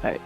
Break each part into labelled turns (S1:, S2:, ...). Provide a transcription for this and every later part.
S1: Hey.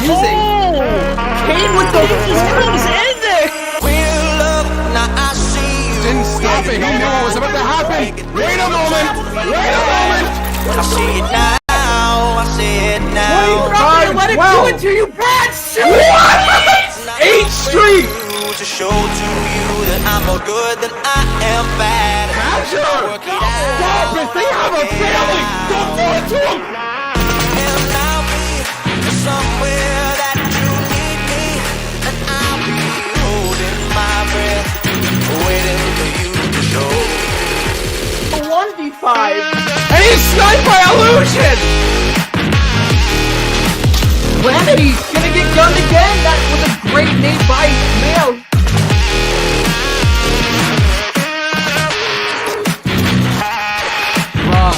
S2: Using Kane with the comes in there.
S3: Didn't stop it. He knew what was about to happen. Wait a moment. Wait a moment.
S4: I see it now. I see it now.
S2: Let it do it to you, bad shit.
S3: What? 8th Street.
S4: To show to you that I'm more good than I am bad.
S3: Catcher. Stop it. They have a family. Don't do it to them.
S4: And I'll be somewhere that you need me, and I'll be holding my breath, waiting for you to show.
S2: A 1v5.
S3: And he's sniped by Illusion.
S2: Remedy gonna get gunned again. That was a great nade by Mail.
S3: Rod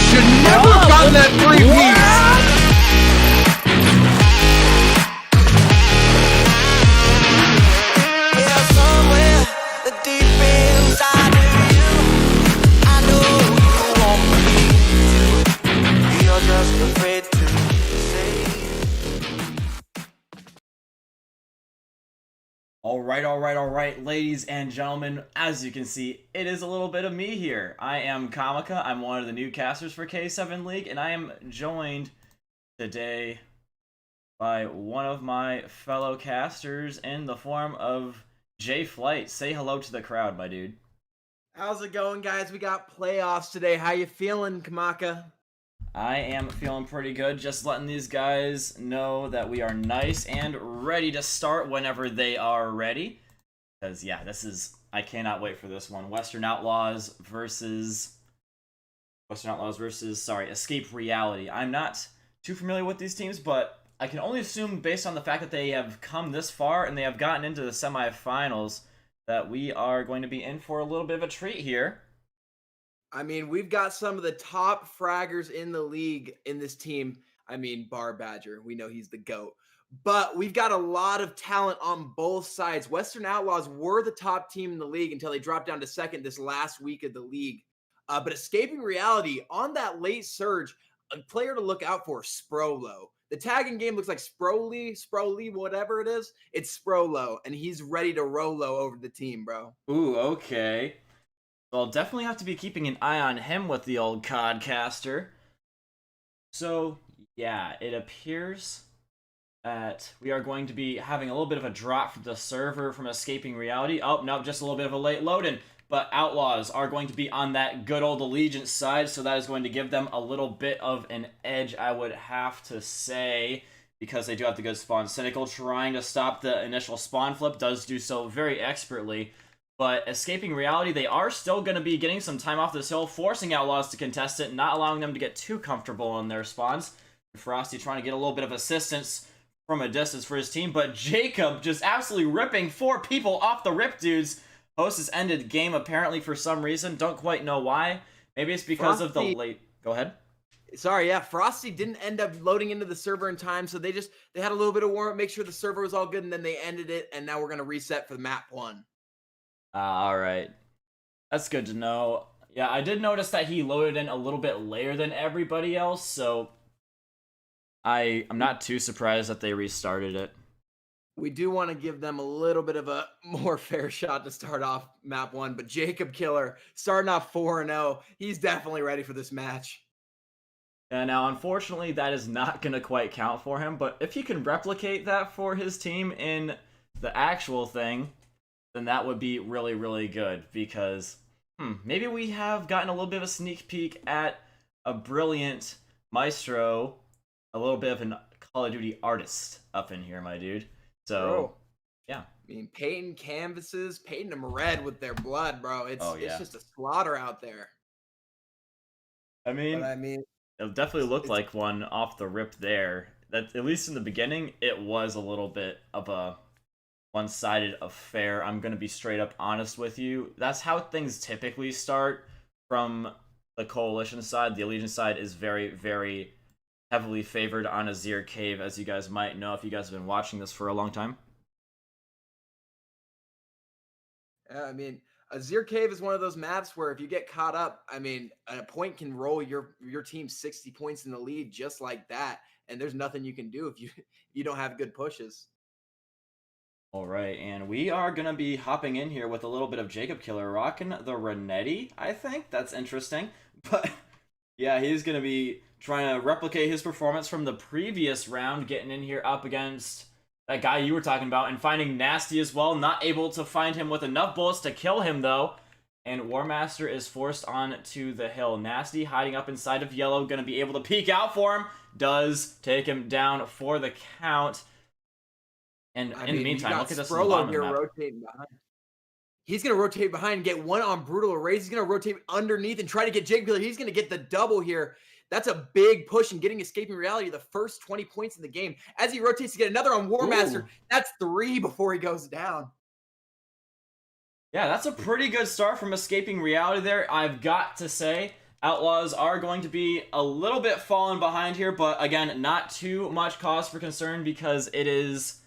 S3: should never have gotten that 3-piece.
S5: Alright, ladies and gentlemen, as you can see, it is a little bit of me here. I am Kamika, I'm one of the new casters for K7 League, and I am joined today by one of my fellow casters in the form of J Flight. Say hello to the crowd, my dude.
S2: How's it going, guys? We got playoffs today. How you feeling, Kamaka?
S5: I am feeling pretty good, just letting these guys know that we are nice and ready to start whenever they are ready. Because, yeah, I cannot wait for this one. Western Outlaws versus, Escape Reality. I'm not too familiar with these teams, but I can only assume based on the fact that they have come this far and they have gotten into the semifinals that we are going to be in for a little bit of a treat here.
S2: I mean, we've got some of the top fraggers in the league in this team. I mean, Bar Badger, we know he's the GOAT. But we've got a lot of talent on both sides. Western Outlaws were the top team in the league until they dropped down to second this last week of the league. But Escaping Reality, on that late surge, a player to look out for, Sprolo. The tagging game looks like Sproly, whatever it is. It's Sprolo, and he's ready to Rolo over the team, bro.
S5: Ooh, okay. Well, I'll definitely have to be keeping an eye on him with the old Codcaster. So, yeah, it appears that we are going to be having a little bit of a drop from the server from Escaping Reality. Oh, no, just a little bit of a late load-in. But Outlaws are going to be on that good old Allegiance side, so that is going to give them a little bit of an edge, I would have to say, because they do have the good spawn. Cynical trying to stop the initial spawn flip, does do so very expertly. But Escaping Reality, they are still going to be getting some time off this hill, forcing Outlaws to contest it, not allowing them to get too comfortable in their spawns. Frosty trying to get a little bit of assistance from a distance for his team, but Jacob just absolutely ripping 4 people off the rip, dudes. Host has ended game apparently for some reason, don't quite know why. Maybe it's because of the
S2: Frosty,
S5: late. Go ahead.
S2: sorry, yeah, Frosty didn't end up loading into the server in time, so they had a little bit of warm up, make sure the server was all good, and then they ended it, and now we're gonna reset for the map 1.
S5: All right. That's good to know. Yeah, I did notice that he loaded in a little bit later than everybody else, so I'm not too surprised that they restarted it.
S2: We do want to give them a little bit of a more fair shot to start off map 1, but Jacob Killer starting off 4-0, he's definitely ready for this match.
S5: And now, unfortunately, that is not going to quite count for him, but if he can replicate that for his team in the actual thing, then that would be really, really good, because maybe we have gotten a little bit of a sneak peek at a brilliant maestro, a little bit of an Call of Duty artist up in here, my dude. So,
S2: Bro,
S5: yeah.
S2: I mean, painting canvases, painting them red with their blood, bro. It's just a slaughter out there.
S5: I mean, it definitely looked like one off the rip there. That, at least in the beginning, it was a little bit of a one-sided affair. I'm gonna be straight up honest with you. That's how things typically start from the Coalition side. The Allegiance side is very, very heavily favored on Azir Cave, as you guys might know if you guys have been watching this for a long time.
S2: Yeah, I mean, Azir Cave is one of those maps where if you get caught up, I mean, a point can roll your team 60 points in the lead just like that, and there's nothing you can do if you don't have good pushes.
S5: All right, and we are going to be hopping in here with a little bit of Jacob Killer rocking the Renetti, I think. That's interesting. But yeah, he's going to be trying to replicate his performance from the previous round, getting in here up against that guy you were talking about, and finding Nasty as well. Not able to find him with enough bullets to kill him, though. And War Master is forced onto the hill. Nasty hiding up inside of yellow, going to be able to peek out for him. Does take him down for the count. And in the meantime, look at this
S2: Sprolo here rotating behind. He's going to rotate behind and get one on Brutal Arrays. He's going to rotate underneath and try to get Jacob Killer. He's going to get the double here. That's a big push and getting Escaping Reality the first 20 points in the game. As he rotates to get another on War Master, that's 3 before he goes down.
S5: Yeah, that's a pretty good start from Escaping Reality there. I've got to say, Outlaws are going to be a little bit falling behind here, but again, not too much cause for concern because it is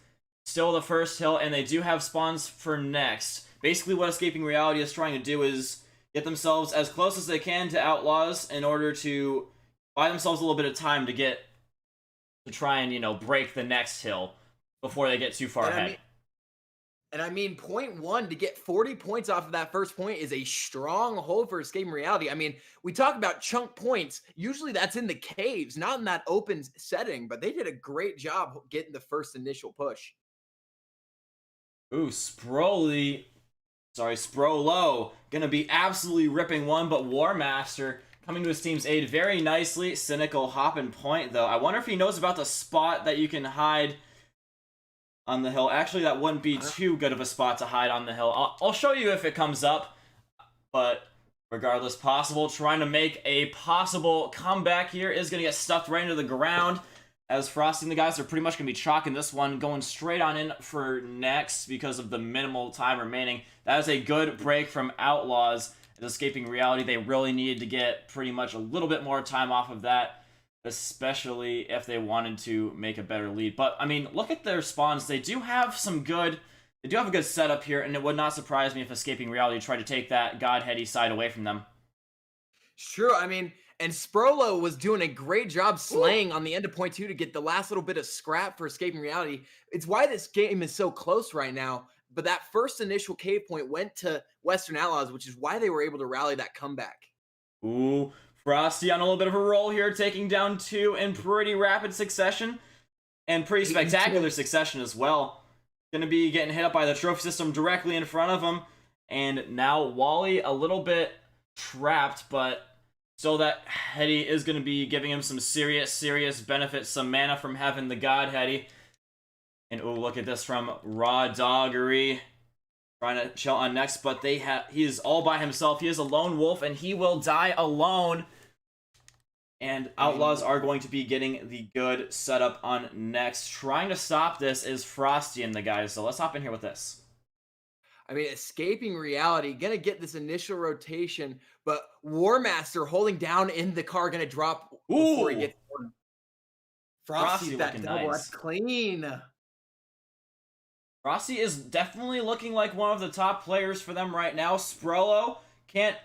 S5: still the first hill, and they do have spawns for next. Basically, what Escaping Reality is trying to do is get themselves as close as they can to Outlaws in order to buy themselves a little bit of time to try and, break the next hill before they get too far ahead.
S2: I mean, point 1 to get 40 points off of that first point is a strong hold for Escaping Reality. I mean, we talk about chunk points. Usually that's in the caves, not in that open setting, but they did a great job getting the first initial push.
S5: Ooh, Sprolo, gonna be absolutely ripping one, but War Master coming to his team's aid very nicely. Cynical hopping point, though. I wonder if he knows about the spot that you can hide on the hill. Actually, that wouldn't be too good of a spot to hide on the hill. I'll show you if it comes up, but regardless, possible. Trying to make a possible comeback here is gonna get stuffed right into the ground. As Frosty and the guys are pretty much going to be chalking this one, going straight on in for next because of the minimal time remaining. That is a good break from Outlaws. As Escaping Reality, they really needed to get pretty much a little bit more time off of that, especially if they wanted to make a better lead. But, I mean, look at their spawns. They do have a good setup here, and it would not surprise me if Escaping Reality tried to take that Godheady side away from them.
S2: Sure, I mean, and Sprolo was doing a great job slaying on the end of point 2 to get the last little bit of scrap for Escaping Reality. It's why this game is so close right now. But that first initial cave point went to Western Outlaws, which is why they were able to rally that comeback.
S5: Ooh, Frosty on a little bit of a roll here, taking down 2 in pretty rapid succession. And pretty spectacular succession as well. Gonna be getting hit up by the trophy system directly in front of him. And now Wally a little bit trapped, but so that Heady is going to be giving him some serious benefits, some mana from heaven, the God Heady. And oh, look at this from Raw Doggery. Trying to chill on next, but he is all by himself. He is a lone wolf, and he will die alone. And Outlaws are going to be getting the good setup on next. Trying to stop this is Frosty and the guys, so let's hop in here with this.
S2: I mean, escaping reality, gonna get this initial rotation, but War Master holding down in the car, gonna drop before he
S5: Ooh,
S2: gets one.
S5: Frosty
S2: Frosty's that
S5: looking
S2: double.
S5: nice.
S2: That's clean.
S5: Frosty is definitely looking like one of the top players for them right now. Sprolo can't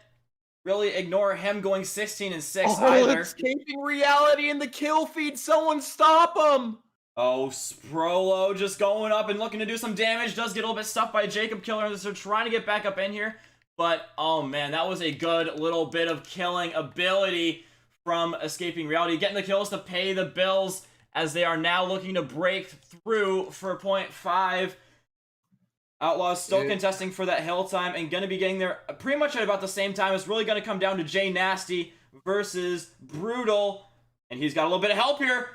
S5: really ignore him going 16 and 6
S2: Oh,
S5: either.
S2: escaping reality in the kill feed. Someone stop him.
S5: Oh, Sprolo just going up and looking to do some damage. Does get a little bit stuffed by Jacob Killer. So trying to get back up in here. But, oh man, that was a good little bit of killing ability from Escaping Reality. Getting the kills to pay the bills as they are now looking to break through for 0.5. Outlaws still contesting for that hill time and going to be getting there pretty much at about the same time. It's really going to come down to Jay Nasty versus Brutal. And he's got a little bit of help here.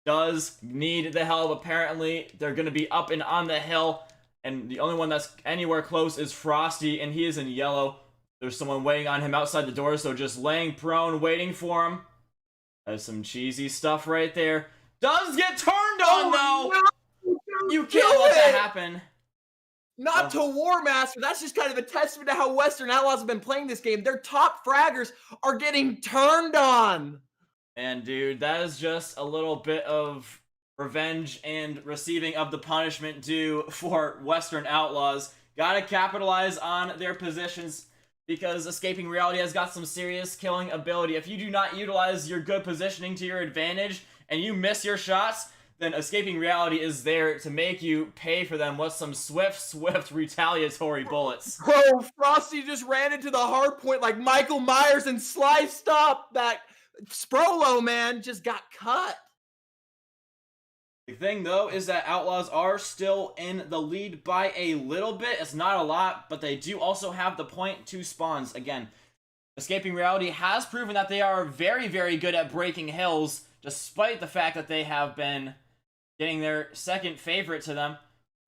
S5: Does need the help. Apparently, they're going to be up and on the hill. And the only one that's anywhere close is Frosty, and he is in yellow. There's someone waiting on him outside the door, so just laying prone, waiting for him. That's some cheesy stuff right there. Does get turned on, though!
S2: No,
S5: You can't let that happen.
S2: Not to War Master. That's just kind of a testament to how Western Outlaws have been playing this game. Their top fraggers are getting turned on.
S5: And dude, that is just a little bit of revenge and receiving of the punishment due for Western Outlaws. Gotta capitalize on their positions because Escaping Reality has got some serious killing ability. If you do not utilize your good positioning to your advantage and you miss your shots, then Escaping Reality is there to make you pay for them with some swift retaliatory bullets.
S2: Bro, Frosty just ran into the hard point like Michael Myers and sliced up that Sprolo, man, just got cut.
S5: The thing, though, is that Outlaws are still in the lead by a little bit. It's not a lot, but they do also have the 0.2 spawns. Again, Escaping Reality has proven that they are very, very good at breaking hills, despite the fact that they have been getting their second favorite to them.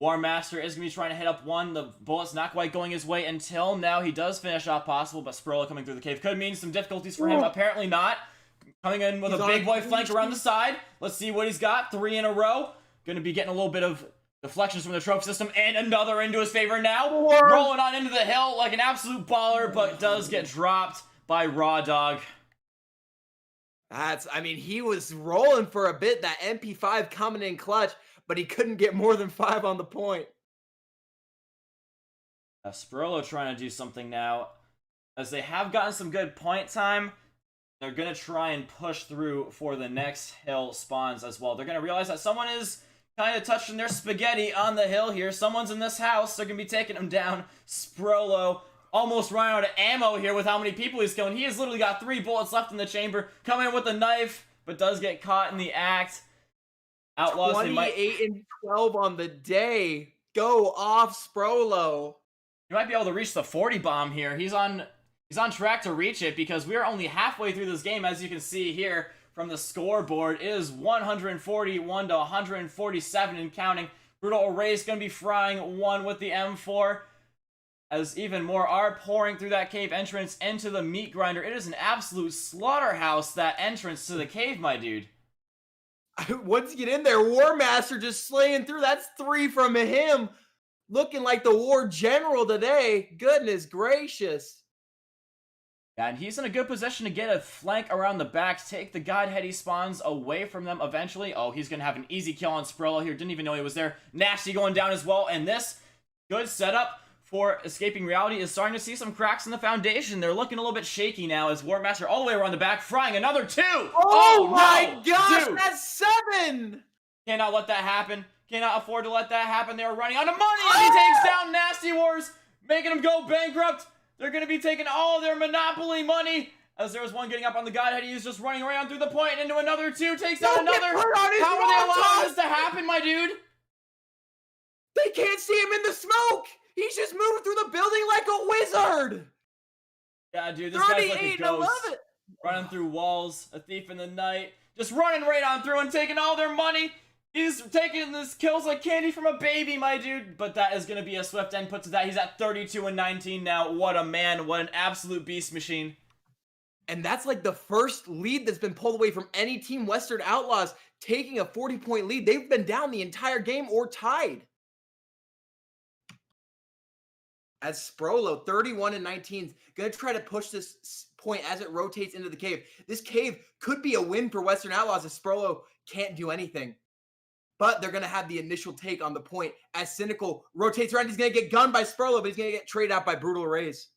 S5: War Master is going to be trying to hit up one. The bullet's not quite going his way until now. He does finish off possible, but Sprolo coming through the cave could mean some difficulties for him. Apparently not. Coming in with a big boy flank around the side. Let's see what he's got. 3 in a row. Going to be getting a little bit of deflections from the trophy system, and another into his favor now. Rolling on into the hill like an absolute baller, but does get dropped by Raw Dog.
S2: I mean, he was rolling for a bit, that MP5 coming in clutch, but he couldn't get more than 5 on the point.
S5: Sprolo trying to do something now. As they have gotten some good point time, they're going to try and push through for the next hill spawns as well. They're going to realize that someone is kind of touching their spaghetti on the hill here. Someone's in this house. They're going to be taking him down. Sprolo almost running out of ammo here with how many people he's killing. He has literally got 3 bullets left in the chamber. Coming in with a knife, but does get caught in the act. Outlaws,
S2: 28 and 12 on the day. Go off, Sprolo.
S5: He might be able to reach the 40 bomb here. He's on track to reach it because we are only halfway through this game, as you can see here from the scoreboard. It is 141 to 147 and counting. Brutal Array is going to be frying one with the M4 as even more are pouring through that cave entrance into the meat grinder. It is an absolute slaughterhouse, that entrance to the cave, my dude.
S2: Once you get in there, War Master just slaying through. That's 3 from him. Looking like the War General today. Goodness gracious.
S5: Yeah, and he's in a good position to get a flank around the back, take the Godhead he spawns away from them eventually. Oh, he's going to have an easy kill on Sprolo here. Didn't even know he was there. Nasty going down as well. And this good setup for Escaping Reality is starting to see some cracks in the foundation. They're looking a little bit shaky now as War Master all the way around the back, frying another 2.
S2: Oh my
S5: no,
S2: gosh,
S5: dude.
S2: that's 7.
S5: Cannot let that happen. Cannot afford to let that happen. They are running out of money, and he takes down Nasty Wars, making them go bankrupt. They're going to be taking all their Monopoly money. As there was one getting up on the Godhead, he's just running around through the point into another 2, takes down another. How are they allowing this to happen, my dude?
S2: They can't see him in the smoke. He's just moving through the building like a wizard.
S5: Yeah, dude, this guy's like a
S2: 38,
S5: ghost.
S2: I love it.
S5: Running through walls, a thief in the night, just running right on through and taking all their money. He's taking this kills like candy from a baby, my dude. But that is going to be a swift end put to that. He's at 32 and 19 now. What a man. What an absolute beast machine.
S2: And that's like the first lead that's been pulled away from any team. Western Outlaws taking a 40-point lead. They've been down the entire game or tied. as Sprolo, 31 and 19, going to try to push this point as it rotates into the cave. This cave could be a win for Western Outlaws if Sprolo can't do anything. But they're going to have the initial take on the point as Cynical rotates around. He's going to get gunned by Sprolo, but he's going to get traded out by Brutal Arrays.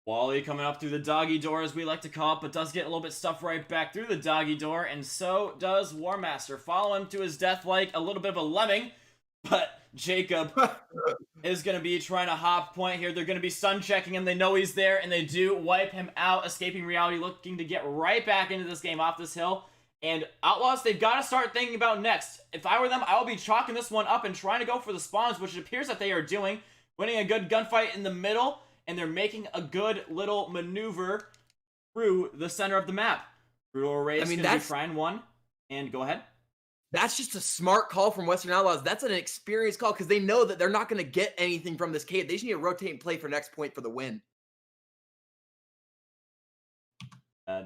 S5: Wally coming up through the doggy door, as we like to call it, but does get a little bit stuffed right back through the doggy door, and so does War Master. Follow him to his death like a little bit of a lemming, but Jacob is going to be trying to hop point here. They're going to be sun checking him. They know he's there, and they do wipe him out. Escaping Reality looking to get right back into this game off this hill. And Outlaws, they've got to start thinking about next. If I were them, I would be chalking this one up and trying to go for the spawns, which it appears that they are doing. Winning a good gunfight in the middle, and they're making a good little maneuver through the center of the map. Brutal Arrays going to be trying one. And go ahead.
S2: That's just a smart call from Western Outlaws. That's an experienced call because they know that they're not going to get anything from this cave. They just need to rotate and play for next point for the win.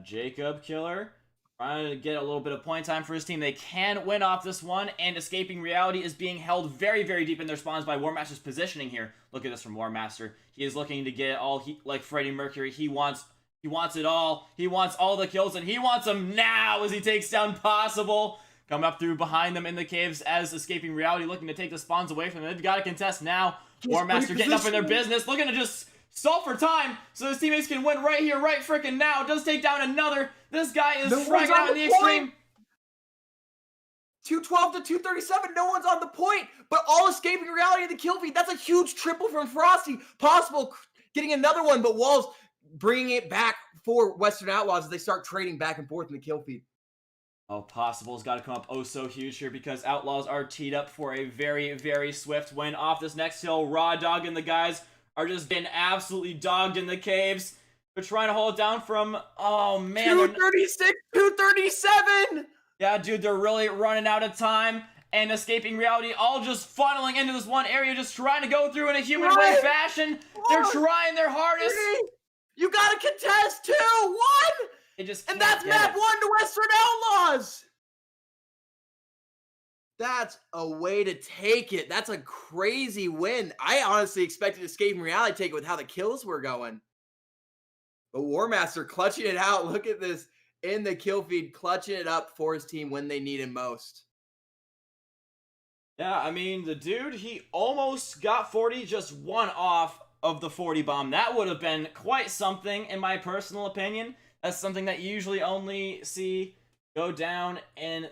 S5: Jacob Killer trying to get a little bit of point time for his team. They can win off this one, and Escaping Reality is being held very, very deep in their spawns by War Master's positioning here. Look at this from War Master. He is looking to get all like Freddie Mercury. He wants it all. He wants all the kills, and he wants them now as he takes down Possible. Come up through behind them in the caves as Escaping Reality looking to take the spawns away from them. They've got to contest now. War Master getting up in their business, looking to just stall for time so his teammates can win right here, right frickin' now. Does take down another. This guy is fragging out in the extreme.
S2: 212 to 237. No one's on the point, but all Escaping Reality in the kill feed. That's a huge triple from Frosty. Possible getting another one, but Walls bringing it back for Western Outlaws as they start trading back and forth in the kill feed.
S5: Oh, Possible's got to come up oh so huge here because Outlaws are teed up for a very, very swift win off this next hill. Raw Dog and the guys are just getting absolutely dogged in the caves. They're trying to hold it down from, oh man.
S2: 236, 237!
S5: Yeah, dude, they're really running out of time. And Escaping Reality all just funneling into this one area, just trying to go through in a human way fashion. They're trying their hardest.
S2: You gotta contest 2-1! And that's map 1 to Western Outlaws! That's a way to take it. That's a crazy win. I honestly expected Escaping Reality to take it with how the kills were going. But War Master clutching it out. Look at this in the kill feed, clutching it up for his team when they need him most.
S5: Yeah, I mean, the dude, he almost got 40, just one off of the 40 bomb. That would have been quite something, in my personal opinion. That's something that you usually only see go down in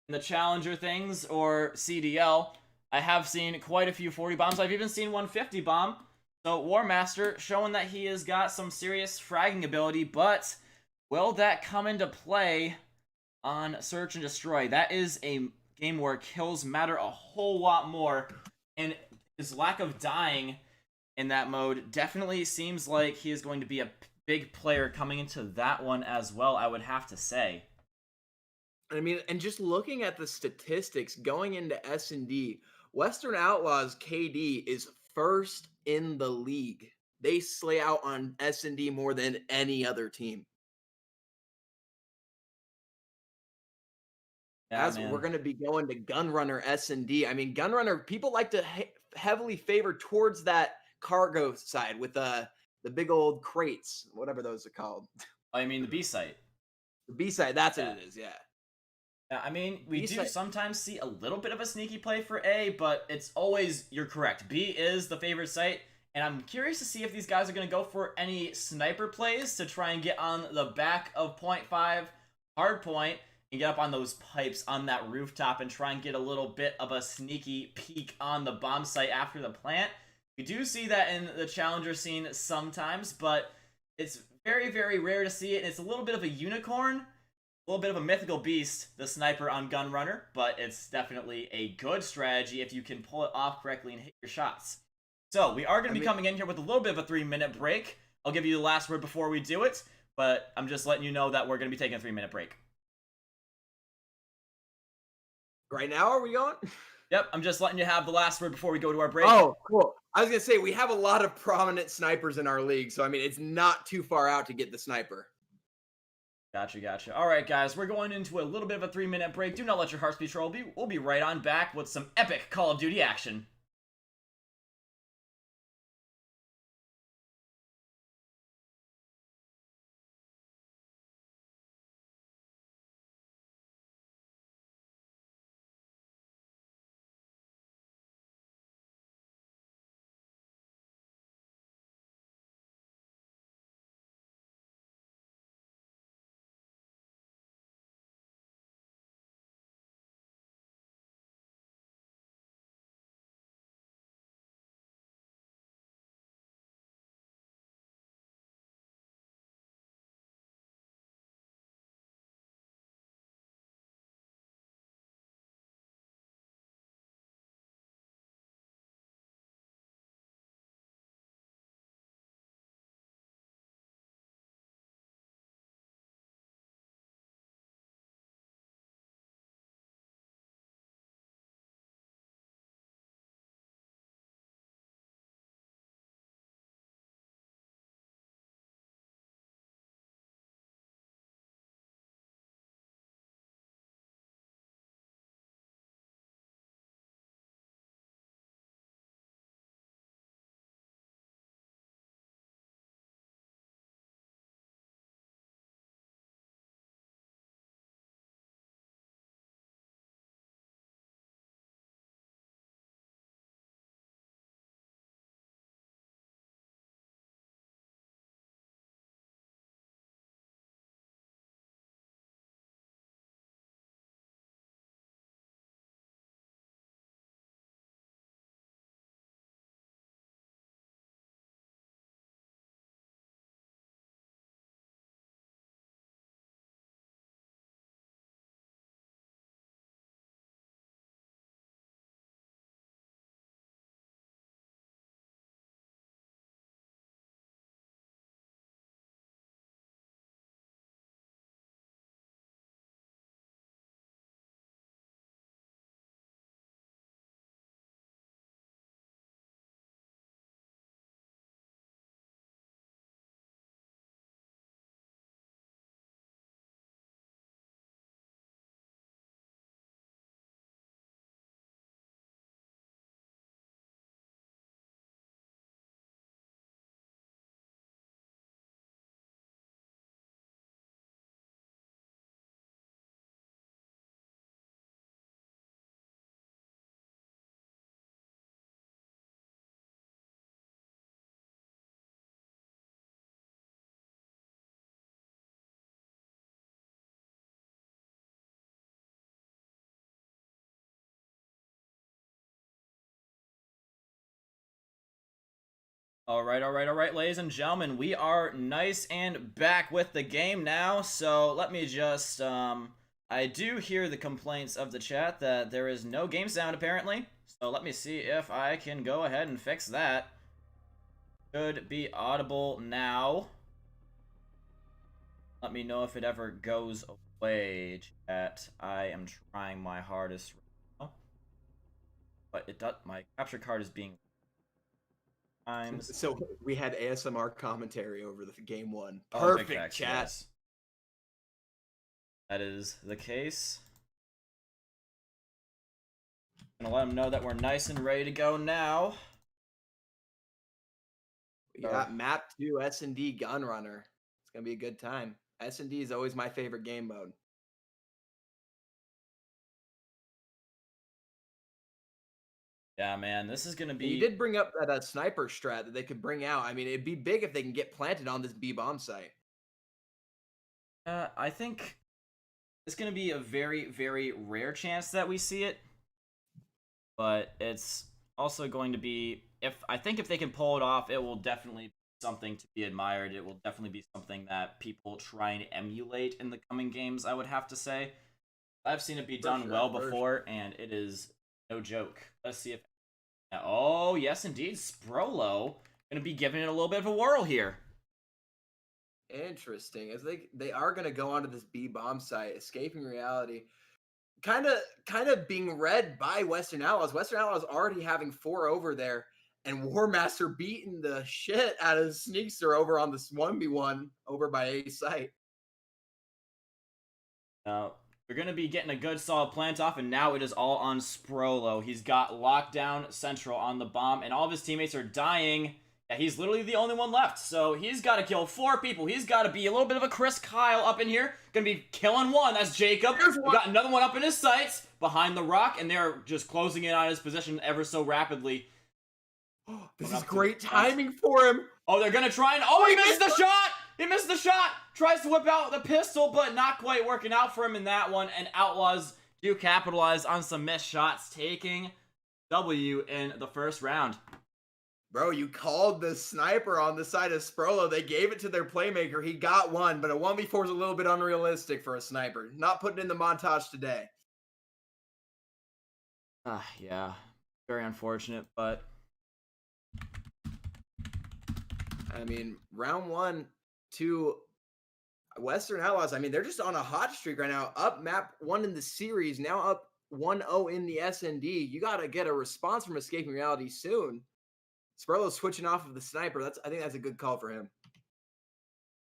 S5: the Challenger things or CDL. I have seen quite a few 40 bombs. I've even seen 150 bomb. So War Master showing that he has got some serious fragging ability, but will that come into play on Search and Destroy? That is a game where kills matter a whole lot more, and his lack of dying in that mode definitely seems like he is going to be a big player coming into that one as well, I would have to say.
S2: I mean, and just looking at the statistics going into S&D, Western Outlaws KD is first in the league. They slay out on S&D more than any other team.
S5: Yeah,
S2: as we're going to be going to Gunrunner S&D. I mean, Gunrunner, people like to heavily favor towards that cargo side with the big old crates, whatever those are called.
S5: I mean, the B site.
S2: The B site, that's what it is, yeah.
S5: Yeah, I mean, we do sometimes see a little bit of a sneaky play for A, but it's always, you're correct. B is the favorite site, and I'm curious to see if these guys are going to go for any sniper plays to try and get on the back of .5 hard point and get up on those pipes on that rooftop and try and get a little bit of a sneaky peek on the bomb site after the plant. We do see that in the Challenger scene sometimes, but it's very, very rare to see it, and it's a little bit of a unicorn. A little bit of a mythical beast, the sniper on Gunrunner, but it's definitely a good strategy if you can pull it off correctly and hit your shots. So, we are going to be coming in here with a little bit of a 3-minute break. I'll give you the last word before we do it, but I'm just letting you know that we're going to be taking a 3-minute break.
S2: Right now, are we going?
S5: Yep, I'm just letting you have the last word before we go to our break.
S2: Oh, cool. I was going to say, we have a lot of prominent snipers in our league, so I mean, it's not too far out to get the sniper.
S5: Gotcha. All right, guys, we're going into a little bit of a 3-minute break. Do not let your hearts be troubled. We'll be right on back with some epic Call of Duty action. All right, ladies and gentlemen, we are nice and back with the game now. So let me just, I do hear the complaints of the chat that there is no game sound apparently. So let me see if I can go ahead and fix that. Should be audible now. Let me know if it ever goes away, chat. I am trying my hardest right now. But it does, my capture card is being times.
S2: So we had ASMR commentary over the game one.
S5: Oh,
S2: Perfect,
S5: big facts,
S2: chat.
S5: yes. That is the case. Gonna let them know that we're nice and ready to go now.
S2: We got map 2 S&D Gunrunner. It's gonna be a good time. S&D is always my favorite game mode.
S5: Yeah, man, this is gonna be.
S2: You did bring up that sniper strat that they could bring out. I mean, it'd be big if they can get planted on this B bomb site.
S5: I think it's gonna be a very, very rare chance that we see it, but it's also going to be. I think if they can pull it off, it will definitely be something to be admired. It will definitely be something that people try and emulate in the coming games. I would have to say, I've seen it be done well before, and it is no joke. Let's see if. Oh, yes, indeed. Sprolo going to be giving it a little bit of a whirl here.
S2: Interesting. As they are going to go onto this B bomb site, escaping reality. Kind of being read by Western Outlaws. Western Outlaws already having 4 over there, and War Master beating the shit out of Sneakster over on this 1v1 over by A site.
S5: Now, they're going to be getting a good solid plant off, and now it is all on Sprolo. He's got lockdown central on the bomb, and all of his teammates are dying. Yeah, he's literally the only one left, so he's got to kill 4 people. He's got to be a little bit of a Chris Kyle up in here. Gonna be killing 1. That's Jacob. We got another one up in his sights behind the rock, and they're just closing in on his position ever so rapidly.
S2: This is great timing for him.
S5: Oh, they're gonna try and. Oh, he missed the shot! He missed the shot! Tries to whip out the pistol, but not quite working out for him in that one. And Outlaws do capitalize on some missed shots, taking W in the first round.
S2: Bro, you called the sniper on the side of Sprolo. They gave it to their playmaker. He got 1, but a 1v4 is a little bit unrealistic for a sniper. Not putting in the montage today.
S5: Yeah. Very unfortunate, but...
S2: I mean, round 1 to Western Outlaws. I mean, they're just on a hot streak right now. Up map 1 in the series, now up 1-0 in the S&D. You got to get a response from Escaping Reality soon. Sprolo's switching off of the sniper. I think that's a good call for him.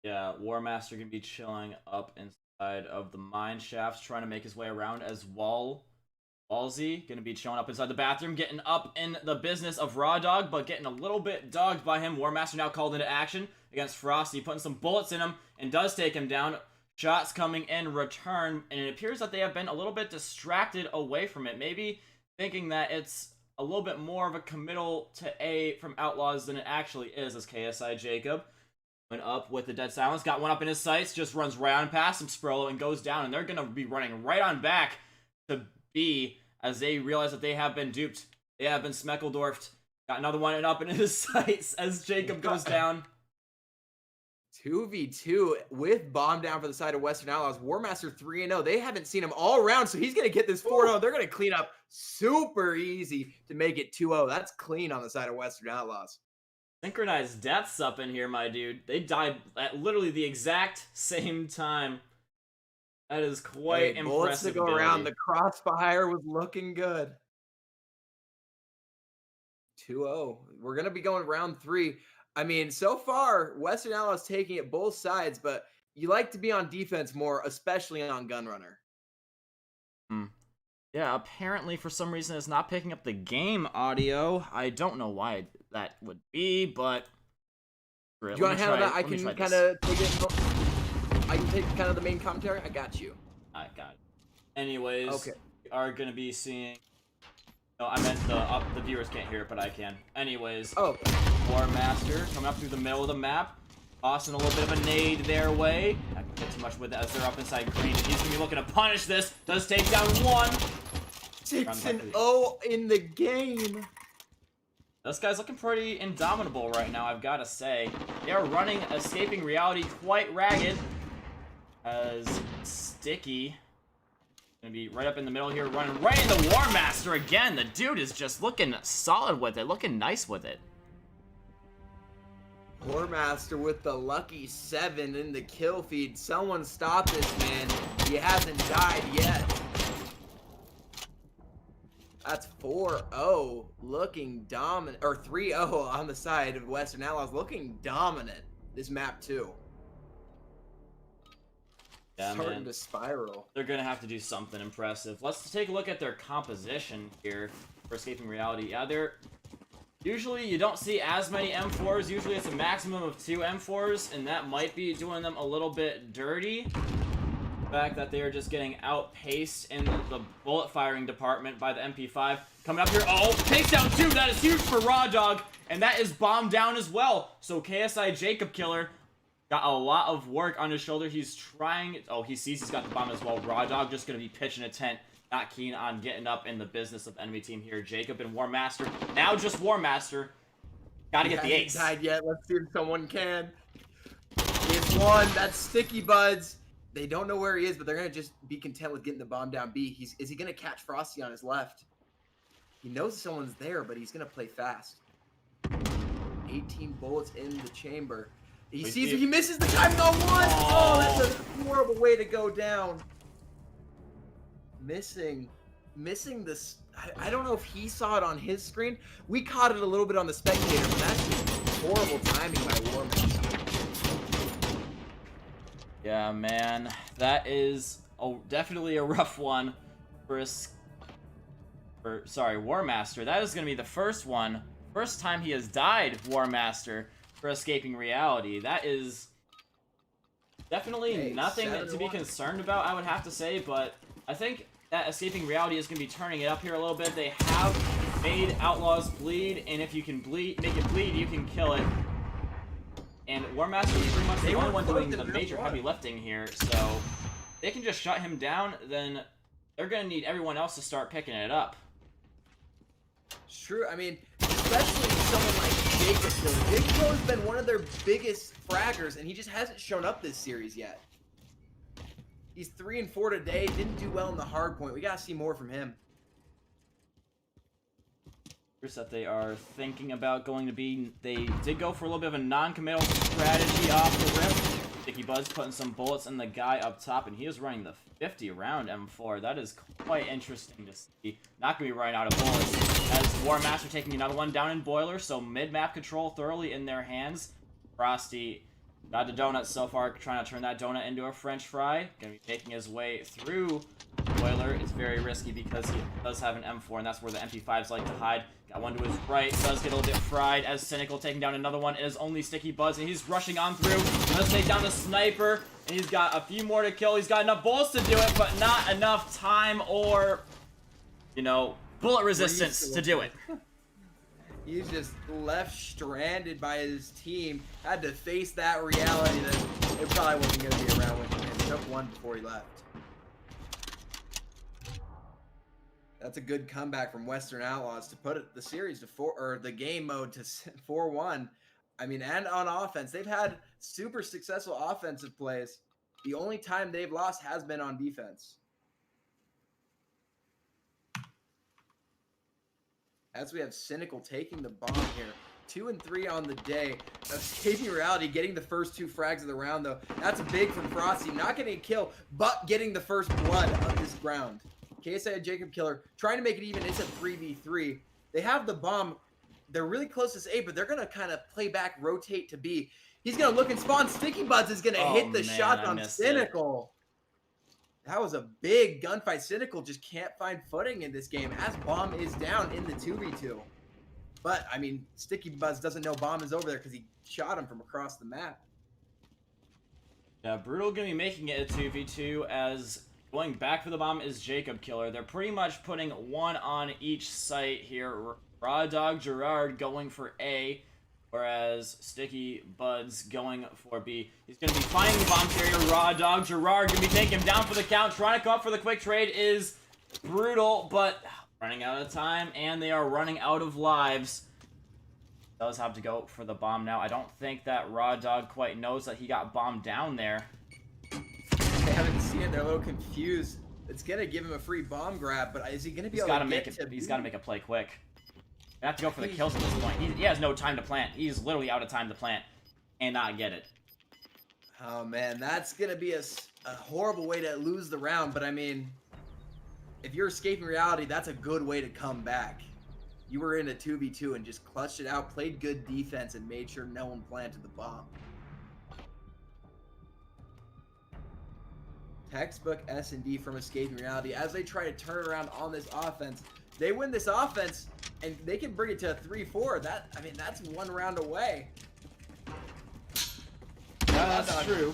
S5: Yeah, War Master gonna be chilling up inside of the mine shafts, trying to make his way around as Walsey gonna be chilling up inside the bathroom, getting up in the business of Raw Dog, but getting a little bit dogged by him. War Master now called into action against Frosty, putting some bullets in him, and does take him down. Shots coming in return, and it appears that they have been a little bit distracted away from it. Maybe thinking that it's a little bit more of a committal to A from Outlaws than it actually is, as KSI Jacob went up with the dead silence, got one up in his sights, just runs right on past him, Sprolo, and goes down, and they're going to be running right on back to B as they realize that they have been duped. They have been Smeckledorfed. Got another one up in his sights as Jacob goes down.
S2: 2v2 with bomb down for the side of Western Outlaws. War Master 3-0. They haven't seen him all around, so he's going to get this 4-0. They're going to clean up super easy to make it 2-0. That's clean on the side of Western Outlaws.
S5: Synchronized deaths up in here, my dude. They died at literally the exact same time. That is quite impressive.
S2: Bullets to go around. The crossfire was looking good. 2-0. We're going to be going round 3. I mean, so far, Western Outlaws taking it both sides, but you like to be on defense more, especially on Gunrunner.
S5: Yeah, apparently for some reason it's not picking up the game audio. I don't know why that would be, but...
S2: Do you want to handle that? I can kind of take it. I can take kind of the main commentary. I got you.
S5: I got it. Anyways,
S2: okay.
S5: We are going to be seeing... No, I meant the viewers can't hear it, but I can. Anyways, War Master coming up through the middle of the map, tossing a little bit of a nade their way. Not gonna get too much with it as they're up inside green. He's gonna be looking to punish this. Does take down 1.
S2: 6-0 in the game.
S5: This guy's looking pretty indomitable right now, I've got to say. They are running Escaping Reality quite ragged. As Sticky gonna be right up in the middle here, running right into War Master again. The dude is just looking solid with it, looking nice with it.
S2: War Master with the lucky 7 in the kill feed. Someone stop this man. He hasn't died yet. That's 4-0, looking dominant, or 3-0 on the side of Western Outlaws, looking dominant this map too.
S5: Yeah,
S2: Starting
S5: man.
S2: to spiral.
S5: They're gonna have to do something impressive. Let's take a look at their composition here for Escaping Reality. Yeah, they're usually you don't see as many M4s. Usually it's a maximum of 2 M4s, and that might be doing them a little bit dirty. The fact that they are just getting outpaced in the bullet firing department by the MP5. Coming up here, oh, takes down 2. That is huge for Raw Dog, and that is bombed down as well. So KSI Jacob Killer got a lot of work on his shoulder. He's trying, oh, he sees he's got the bomb as well. Raw Dog just gonna be pitching a tent, not keen on getting up in the business of enemy team here. Jacob and War Master, now just War Master. Gotta get the ace.
S2: Died yet? Let's see if someone can. It's one. That's Sticky Buds. They don't know where he is, but they're gonna just be content with getting the bomb down B. Is he gonna catch Frosty on his left? He knows someone's there, but he's gonna play fast. 18 bullets in the chamber. He sees it. He misses the timing on one. Oh, that's a horrible way to go down. Missing this. I don't know if he saw it on his screen. We caught it a little bit on the spectator, but that's just horrible timing by War Master.
S5: Yeah, man, that is definitely a rough one for War Master. That is going to be the first time he has died, War Master, for Escaping Reality. That is definitely nothing to be concerned about, I would have to say, but I think that Escaping Reality is going to be turning it up here a little bit. They have made Outlaws bleed, and if you can make it bleed, you can kill it. And War Master is pretty much the only one doing the major heavy lifting here, so they can just shut him down, then they're going to need everyone else to start picking it up.
S2: It's true. I mean, especially someone like Jacob Killer. Jacob Killer's been one of their biggest fraggers, and he just hasn't shown up this series yet. He's 3-4 today, didn't do well in the hard point. We got to see more from him.
S5: That they are thinking about going to be. They did go for a little bit of a non-committal strategy off the rip. Sticky Buds putting some bullets in the guy up top, and he is running the 50 round M4. That is quite interesting to see. Not going to be running out of bullets. As War Master taking another one down in Boiler, so mid-map control thoroughly in their hands. Frosty got the donut so far, trying to turn that donut into a French fry. Going to be making his way through Boiler. It's very risky because he does have an M4, and that's where the MP5s like to hide. Got one to his right, does get a little bit fried as Cynical taking down another one. It is only Sticky Buds, and he's rushing on through. Let's take down the sniper, and he's got a few more to kill. He's got enough bullets to do it, but not enough time or, you know, bullet resistance to do it.
S2: He's just left stranded by his team. Had to face that reality that it probably wasn't going to be around with him. He took one before he left. That's a good comeback from Western Outlaws to put the series to the game mode to 4-1. I mean, and on offense, they've had super successful offensive plays. The only time they've lost has been on defense. As we have Cynical taking the bomb here. 2 and 3 on the day. Escaping Reality getting the first 2 frags of the round, though. That's big from Frosty. Not getting a kill, but getting the first blood of this round. KSI Jacob Killer trying to make it even. It's a 3v3. They have the bomb. They're really close to A, but they're going to kind of play back, rotate to B. He's going to look and spawn. Sticky Buds is going to hit the shot on Cynical. That was a big gunfight. Cynical just can't find footing in this game as Bomb is down in the 2v2. But, I mean, Sticky Buds doesn't know Bomb is over there because he shot him from across the map.
S5: Yeah, Brutal going to be making it a 2v2 as going back for the bomb is Jacob Killer. They're pretty much putting one on each site here. Raw Dog Gerard going for A, whereas Sticky Buds going for B. He's going to be finding the bomb carrier. Raw Dog Gerard going to be taking him down for the count. Trying to come up for the quick trade is Brutal, but running out of time, and they are running out of lives. does have to go for the bomb now. I don't think that Raw Dog quite knows that he got bombed down there.
S2: They haven't seen it. They're a little confused. It's gonna give him a free bomb grab, but is he gonna be able to get to?
S5: He's got to make a play quick. They have to go for the kills at this point. He has no time to plant. He's literally out of time to plant and not get it.
S2: Oh man, that's gonna be a horrible way to lose the round. But I mean, if you're escaping reality, that's a good way to come back. You were in a 2v2 and just clutched it out, played good defense, and made sure no one planted the bomb. Textbook S&D from escaping reality. As they try to turn around on this offense, they win this offense, and they can bring it to a 3-4. That's one round away.
S5: That's true.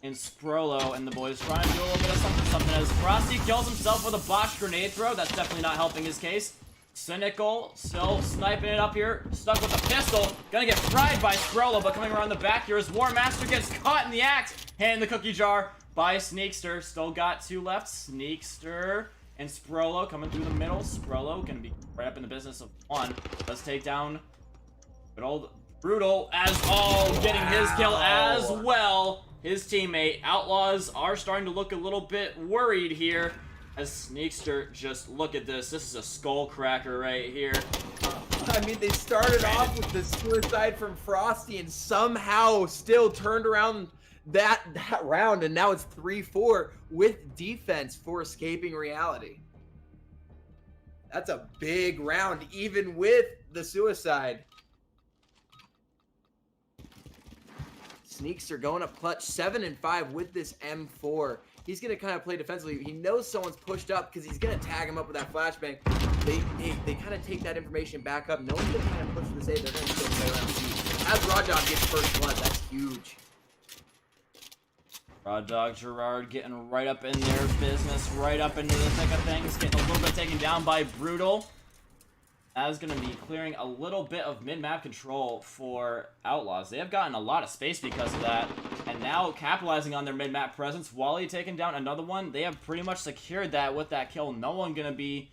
S5: And Sprolo and the boys trying to do a little bit of something as Frosty kills himself with a botched grenade throw. That's definitely not helping his case. Cynical still sniping it up here, stuck with a pistol, gonna get fried by Sprolo, but coming around the back here as War Master gets caught in the act, hand the cookie jar by Sneakster. Still got 2 left. Sneakster and Sprolo coming through the middle. Sprolo gonna be right up in the business of 1. Let's take down good old Brutal as getting his kill as well. His teammate Outlaws are starting to look a little bit worried here. As Sneakster, just look at this. This is a skull cracker right here.
S2: I mean, they started off with the suicide from Frosty and somehow still turned around that round, and now it's 3-4 with defense for escaping reality. That's a big round, even with the suicide. Sneakster going up clutch, 7-5 with this M4. He's going to kind of play defensively. He knows someone's pushed up because he's going to tag him up with that flashbang. They kind of take that information back up. No one's going to kind of push for the save. They're going to still play around C. As Raw Dog gets first blood, that's huge.
S5: Raw Dog Gerard getting right up in their business, right up into the thick of things, getting a little bit taken down by Brutal. That is going to be clearing a little bit of mid-map control for Outlaws. They have gotten a lot of space because of that, and now capitalizing on their mid-map presence. Wally taking down another one. They have pretty much secured that with that kill. No one going to be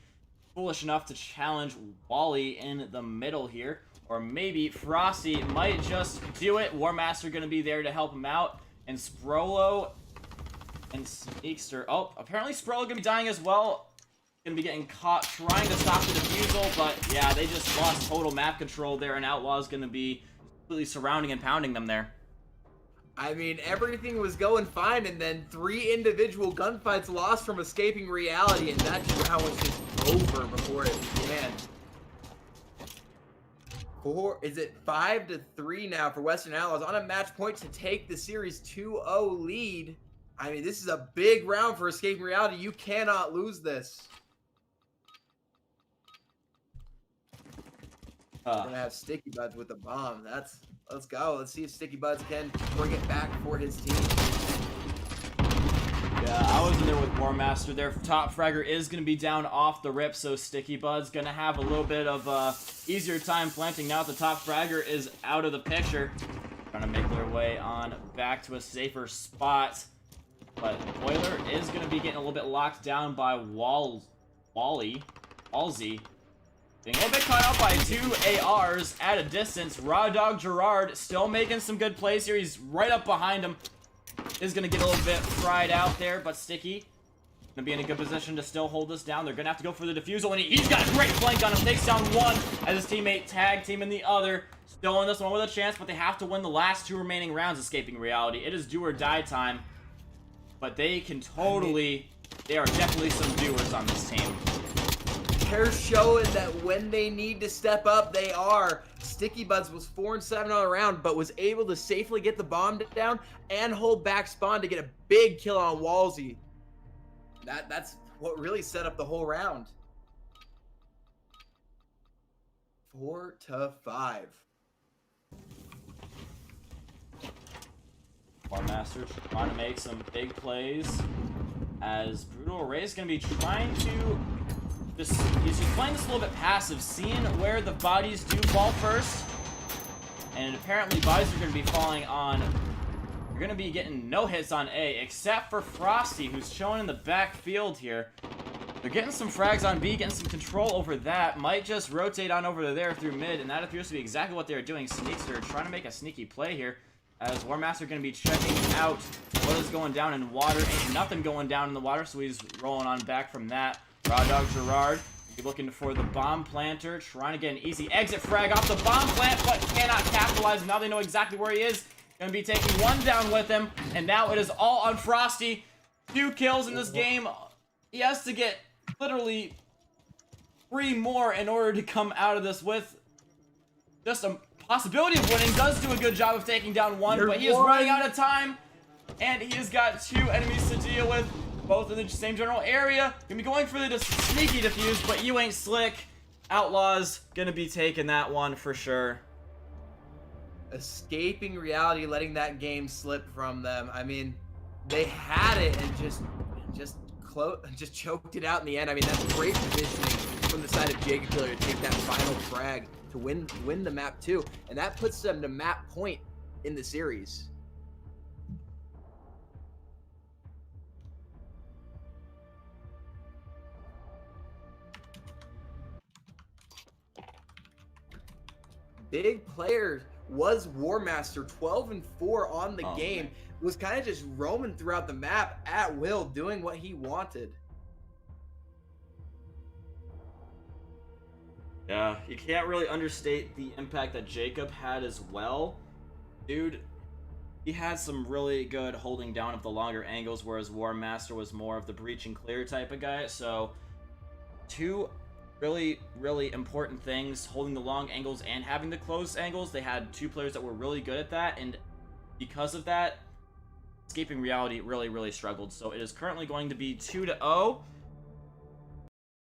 S5: foolish enough to challenge Wally in the middle here, or maybe Frosty might just do it. War Master going to be there to help him out, and Sprolo and Sneakster. Oh, apparently Sprolo going to be dying as well. Gonna be getting caught trying to stop the defusal, but yeah, they just lost total map control there, and Outlaw's gonna be completely surrounding and pounding them there.
S2: I mean, everything was going fine, and then 3 individual gunfights lost from escaping reality, and that round was just over before it began. Is it 5-3 now for Western Outlaws on a match point to take the series 2-0 lead? I mean, this is a big round for escaping reality. You cannot lose this. We're gonna have Sticky Buds with the bomb. Let's go. Let's see if Sticky Buds can bring it back for his team.
S5: Yeah, I was in there with War Master. Their top fragger is gonna be down off the rip, so Sticky Buds gonna have a little bit of easier time planting now that the top fragger is out of the picture. Trying to make their way on back to a safer spot. But Boiler is gonna be getting a little bit locked down by Halsey. Being a little bit caught out by 2 ARs at a distance. Raw Dog Gerard still making some good plays here. He's right up behind him. Is going to get a little bit fried out there, but Sticky going to be in a good position to still hold this down. They're going to have to go for the defusal, and he's got a great flank on him. Takes down 1 as his teammate tag team in the other. Still in this one with a chance, but they have to win the last 2 remaining rounds escaping reality. It is do or die time, but they can totally... They are definitely some doers on this team.
S2: They're showing that when they need to step up, they are. Sticky Buds was 4-7 on the round, but was able to safely get the bomb down and hold back spawn to get a big kill on Halsey. That's what really set up the whole round. 4-5.
S5: War Master trying to make some big plays as Brutal Array is going to be trying to he's just playing this a little bit passive, seeing where the bodies do fall first. And apparently bodies are going to be falling on... You're going to be getting no hits on A, except for Frosty, who's showing in the back field here. They're getting some frags on B, getting some control over that. Might just rotate on over to there through mid, and that appears to be exactly what they're doing. Sneaks are trying to make a sneaky play here, as War Master going to be checking out what is going down in water. Ain't nothing going down in the water, so he's rolling on back from that. Raw Dog Gerard looking for the bomb planter, trying to get an easy exit frag off the bomb plant, but cannot capitalize. Now they know exactly where he is. Going to be taking one down with him, and now it is all on Frosty. 2 kills in this game. He has to get literally 3 more in order to come out of this with just a possibility of winning. Does do a good job of taking down one, but he is running out of time, and he has got 2 enemies to deal with, both in the same general area. Gonna be going for the sneaky defuse, but you ain't slick. Outlaws gonna be taking that one for sure.
S2: Escaping reality, letting that game slip from them. I mean, they had it and just choked it out in the end. I mean, that's great positioning from the side of Jacob Killer to take that final frag to win the map too, and that puts them to map point in the series. Big player was War Master, 12-4 on the game.
S5: Man.
S2: Was kind of just roaming throughout the map at will, doing what he wanted.
S5: Yeah, you can't really understate the impact that Jacob had as well. Dude, he had some really good holding down of the longer angles, whereas War Master was more of the breach and clear type of guy. So, 2 really, really important things, holding the long angles and having the close angles. They had 2 players that were really good at that, and because of that, Escaping Reality really, really struggled. So it is currently going to be 2-0.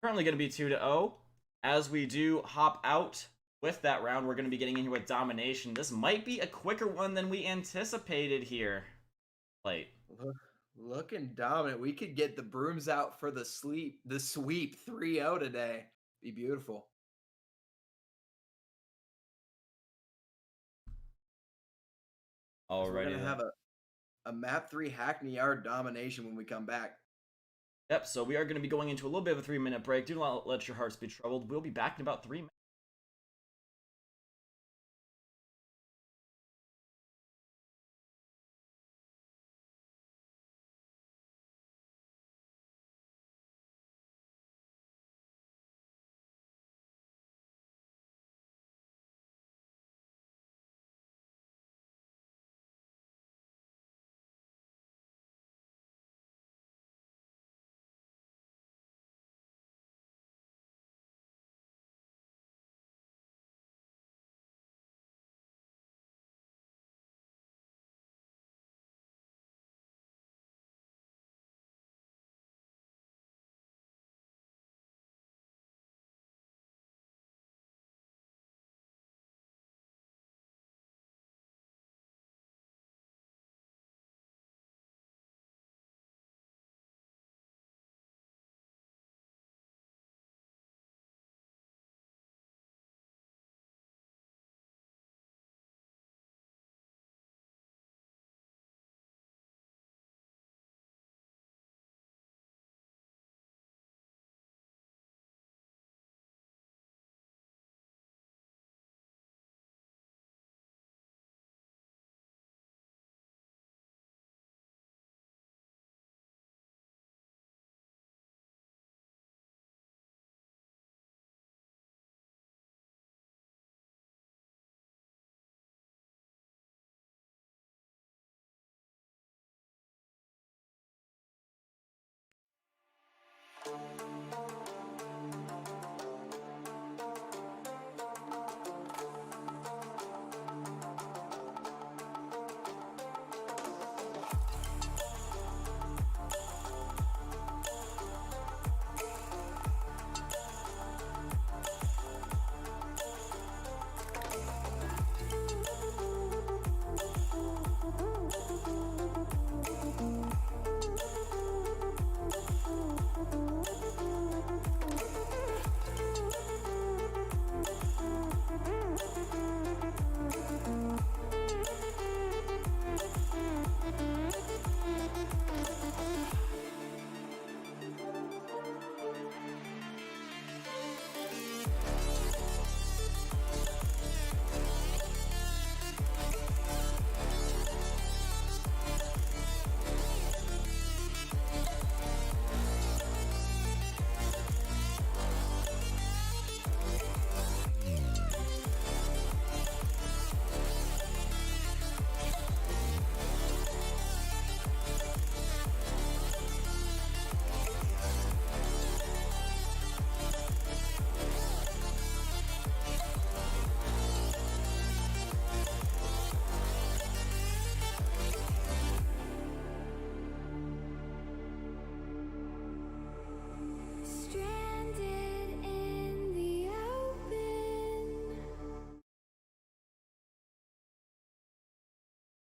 S5: Currently going to be 2-0. As we do hop out with that round, we're going to be getting in here with Domination. This might be a quicker one than we anticipated here.
S2: Looking dominant. We could get the brooms out for the sweep 3-0 today. Be beautiful.
S5: Alrighty.
S2: So we're gonna have a map 3 Hackney Yard domination when we come back.
S5: Yep, so we are going to be going into a little bit of a 3-minute break. Do not let your hearts be troubled. We'll be back in about 3 minutes.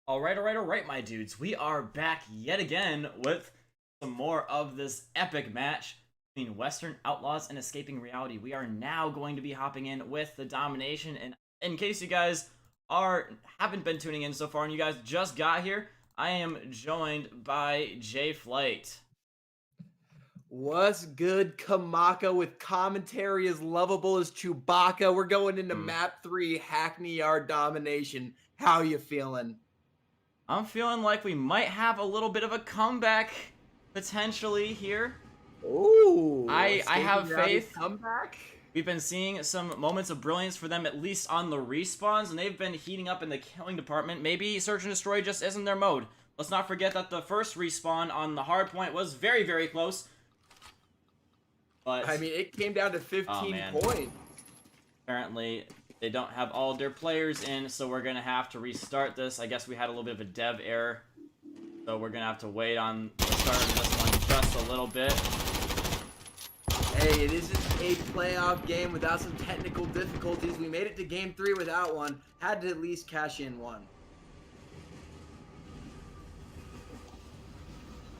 S5: All right, my dudes. We are back yet again with some more of this epic match between Western Outlaws and Escaping Reality. We are now going to be hopping in with the domination. And in case you guys haven't been tuning in so far and you guys just got here, I am joined by Jay Flight.
S2: What's good, Kamaka, with commentary as lovable as Chewbacca? We're going into map 3, Hackney Yard domination. How you feeling?
S5: I'm feeling like we might have a little bit of a comeback potentially here.
S2: Ooh,
S5: I have faith.
S2: Comeback.
S5: We've been seeing some moments of brilliance for them, at least on the respawns, and they've been heating up in the killing department. Maybe Search and Destroy just isn't their mode. Let's not forget that the first respawn on the hard point was very, very close. But
S2: I mean, it came down to 15 points.
S5: Apparently, they don't have all their players in, so we're going to have to restart this. I guess we had a little bit of a dev error, so we're going to have to wait on the start of this one just a little bit.
S2: Hey, it isn't a playoff game without some technical difficulties. We made it to game 3 without one. Had to at least cash in one.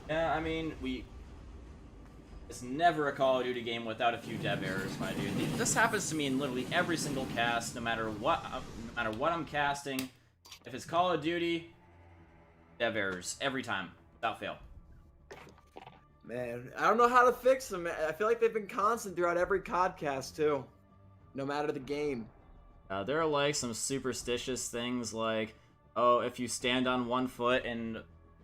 S5: Yeah, I mean, it's never a Call of Duty game without a few dev errors, my dude. This happens to me in literally every single cast, no matter what I'm casting. If it's Call of Duty, dev errors every time, without fail.
S2: Man, I don't know how to fix them. I feel like they've been constant throughout every podcast too, no matter the game.
S5: There are like some superstitious things like, oh, if you stand on one foot and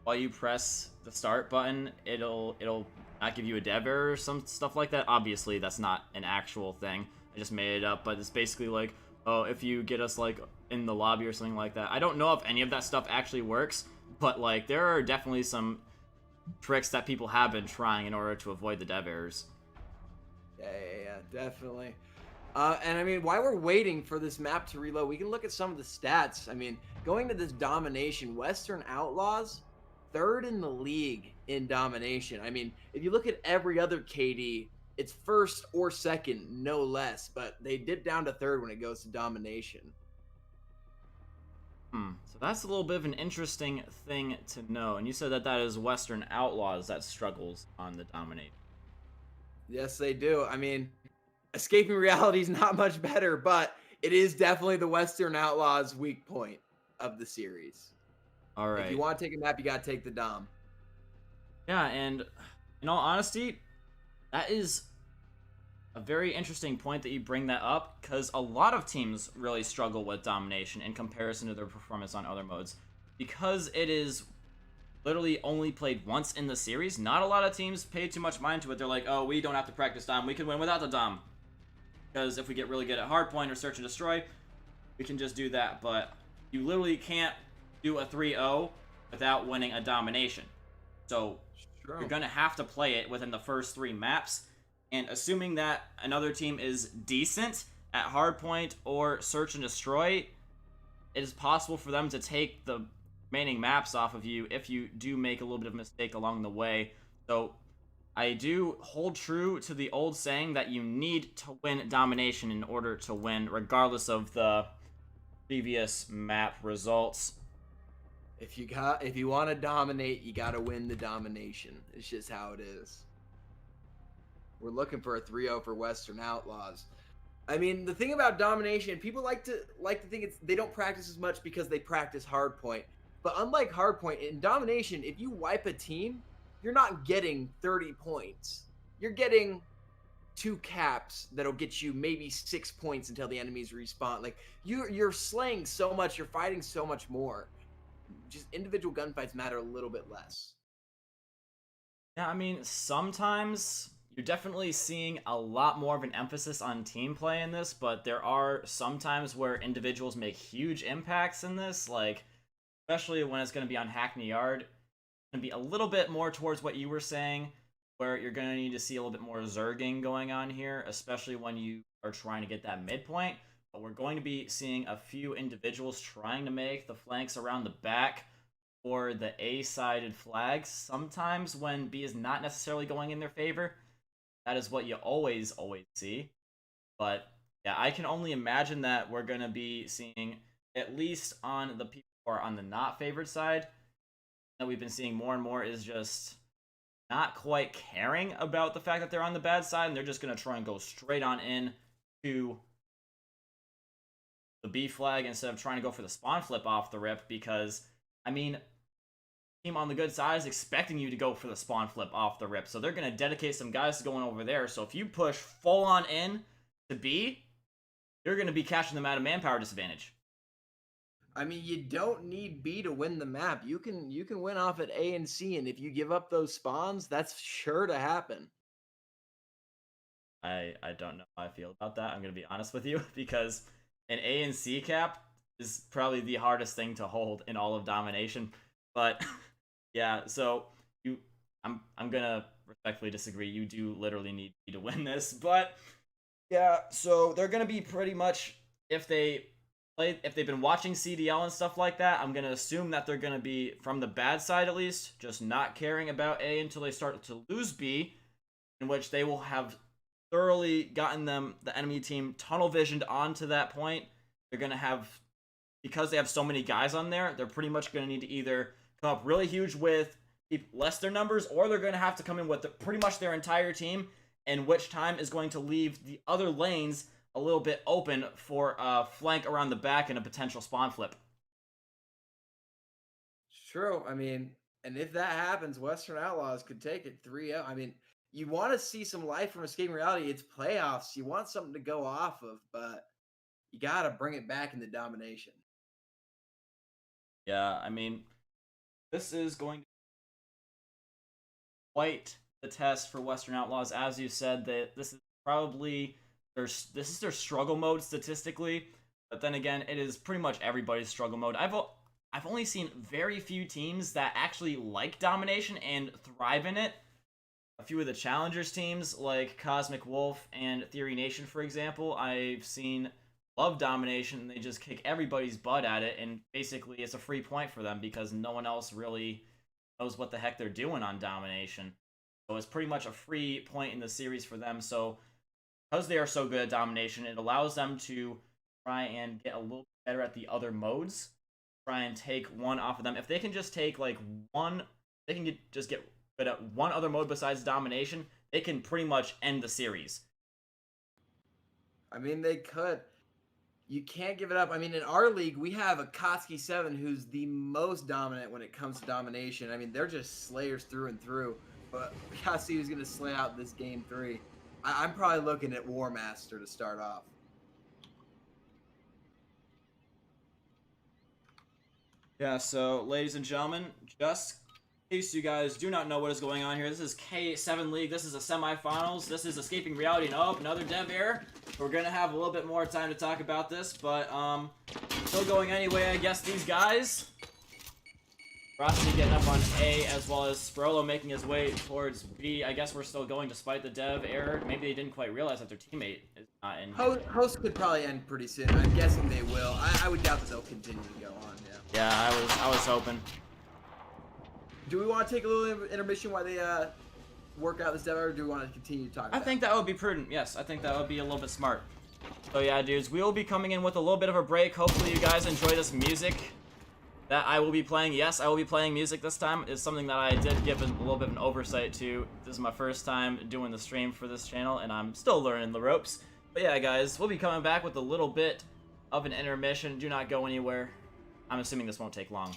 S5: while you press the start button, it'll not give you a dev error or some stuff like that. Obviously, that's not an actual thing. I just made it up, but it's basically like, oh, if you get us like in the lobby or something like that. I don't know if any of that stuff actually works, but like there are definitely some tricks that people have been trying in order to avoid the dev errors.
S2: Yeah, definitely. And I mean, while we're waiting for this map to reload, we can look at some of the stats. I mean, going to this domination, Western Outlaws, 3rd in the league in domination. I mean, if you look at every other KD, it's 1st or 2nd, no less. But they dip down to 3rd when it goes to domination.
S5: So that's a little bit of an interesting thing to know. And you said that is Western Outlaws that struggles on the dominate.
S2: Yes, they do. I mean, Escaping Reality is not much better, but it is definitely the Western Outlaws' weak point of the series.
S5: All right.
S2: If you want to take a map, you got to take the dom.
S5: Yeah, and in all honesty, that is a very interesting point that you bring that up, because a lot of teams really struggle with domination in comparison to their performance on other modes. Because it is literally only played once in the series, not a lot of teams pay too much mind to it. They're like, oh, we don't have to practice dom, we can win without the dom. Because if we get really good at hardpoint or search and destroy, we can just do that. But you literally can't do a 3-0 without winning a domination. So you're going to have to play it within the first 3 maps. And assuming that another team is decent at hardpoint or search and destroy, it is possible for them to take the remaining maps off of you if you do make a little bit of a mistake along the way. So I do hold true to the old saying that you need to win domination in order to win, regardless of the previous map results.
S2: If you want to dominate, you got to win the domination. It's just how it is. We're looking for a 3-0 for Western Outlaws. I mean, the thing about domination, people like to think they don't practice as much because they practice hardpoint. But unlike hardpoint, in domination, if you wipe a team, you're not getting 30 points. You're getting 2 caps that'll get you maybe 6 points until the enemies respawn. Like you're slaying so much, you're fighting so much more. Just individual gunfights matter a little bit less.
S5: Yeah, I mean, sometimes you're definitely seeing a lot more of an emphasis on team play in this, but there are some times where individuals make huge impacts in this, like, especially when it's going to be on Hackney Yard. It's going to be a little bit more towards what you were saying, where you're going to need to see a little bit more zerging going on here, especially when you are trying to get that midpoint. But we're going to be seeing a few individuals trying to make the flanks around the back or the A-sided flags. Sometimes when B is not necessarily going in their favor, that is what you always see. But yeah, I can only imagine that we're going to be seeing, at least on the people are on the not favored side that we've been seeing more and more is just not quite caring about the fact that they're on the bad side, and they're just going to try and go straight on in to the B flag instead of trying to go for the spawn flip off the rip, because, I mean, team on the good side is expecting you to go for the spawn flip off the rip, so they're going to dedicate some guys to going over there. So if you push full on in to B, you're going to be catching them at a manpower disadvantage.
S2: I mean, you don't need B to win the map. You can win off at A and C, and if you give up those spawns, that's sure to happen.
S5: I don't know how I feel about that. I'm going to be honest with you, because an A and C cap is probably the hardest thing to hold in all of Domination. But yeah, so I'm gonna respectfully disagree. You do literally need to win this. But yeah, so they're gonna be pretty much, if they've been watching CDL and stuff like that, I'm gonna assume that they're gonna be from the bad side at least, just not caring about A until they start to lose B, in which they will have thoroughly gotten the enemy team tunnel visioned onto that point. They're gonna have, because they have so many guys on there, they're pretty much gonna need to either come up really huge with less their numbers, or they're gonna have to come in with pretty much their entire team, and which time is going to leave the other lanes a little bit open for a flank around the back and a potential spawn flip.
S2: True. I mean, and if that happens, Western Outlaws could take it 3-0. I mean, you want to see some life from Escaping Reality. It's playoffs. You want something to go off of, but you got to bring it back into Domination.
S5: Yeah, I mean, this is going to be quite the test for Western Outlaws. As you said, that this is probably this is their struggle mode statistically, but then again, it is pretty much everybody's struggle mode. I've only seen very few teams that actually like Domination and thrive in it. A few of the Challengers teams, like Cosmic Wolf and Theory Nation, for example, I've seen love Domination, and they just kick everybody's butt at it, and basically it's a free point for them because no one else really knows what the heck they're doing on Domination. So it's pretty much a free point in the series for them. So because they are so good at Domination, it allows them to try and get a little bit better at the other modes, try and take one off of them. If they can just take like one, they can just get good at one other mode besides Domination, they can pretty much end the series.
S2: I mean, they could. You can't give it up. I mean, in our league, we have a Kotsky 7 who's the most dominant when it comes to Domination. I mean, they're just slayers through and through. But we got to see who's going to slay out this game 3. I'm probably looking at War Master to start off.
S5: Yeah, so ladies and gentlemen, just in case you guys do not know what is going on here, this is K7 League, this is a semifinals, this is Escaping Reality, and oh, another dev error. We're gonna have a little bit more time to talk about this, but still going anyway, I guess, these guys. Rossi getting up on A, as well as Sprolo making his way towards B. I guess we're still going despite the dev error. Maybe they didn't quite realize that their teammate is not in.
S2: Host could probably end pretty soon. I'm guessing they will. I would doubt that they'll continue to go on, yeah.
S5: Yeah, I was hoping.
S2: Do we want to take a little intermission while they work out this dev error, or do we want to continue to talk about it?
S5: I think that would be prudent, yes. I think that would be a little bit smart. So yeah, dudes, we will be coming in with a little bit of a break. Hopefully you guys enjoy this music that I will be playing. Yes, I will be playing music this time. It's something that I did give a little bit of an oversight to. This is my first time doing the stream for this channel, and I'm still learning the ropes. But yeah, guys, we'll be coming back with a little bit of an intermission. Do not go anywhere. I'm assuming this won't take long.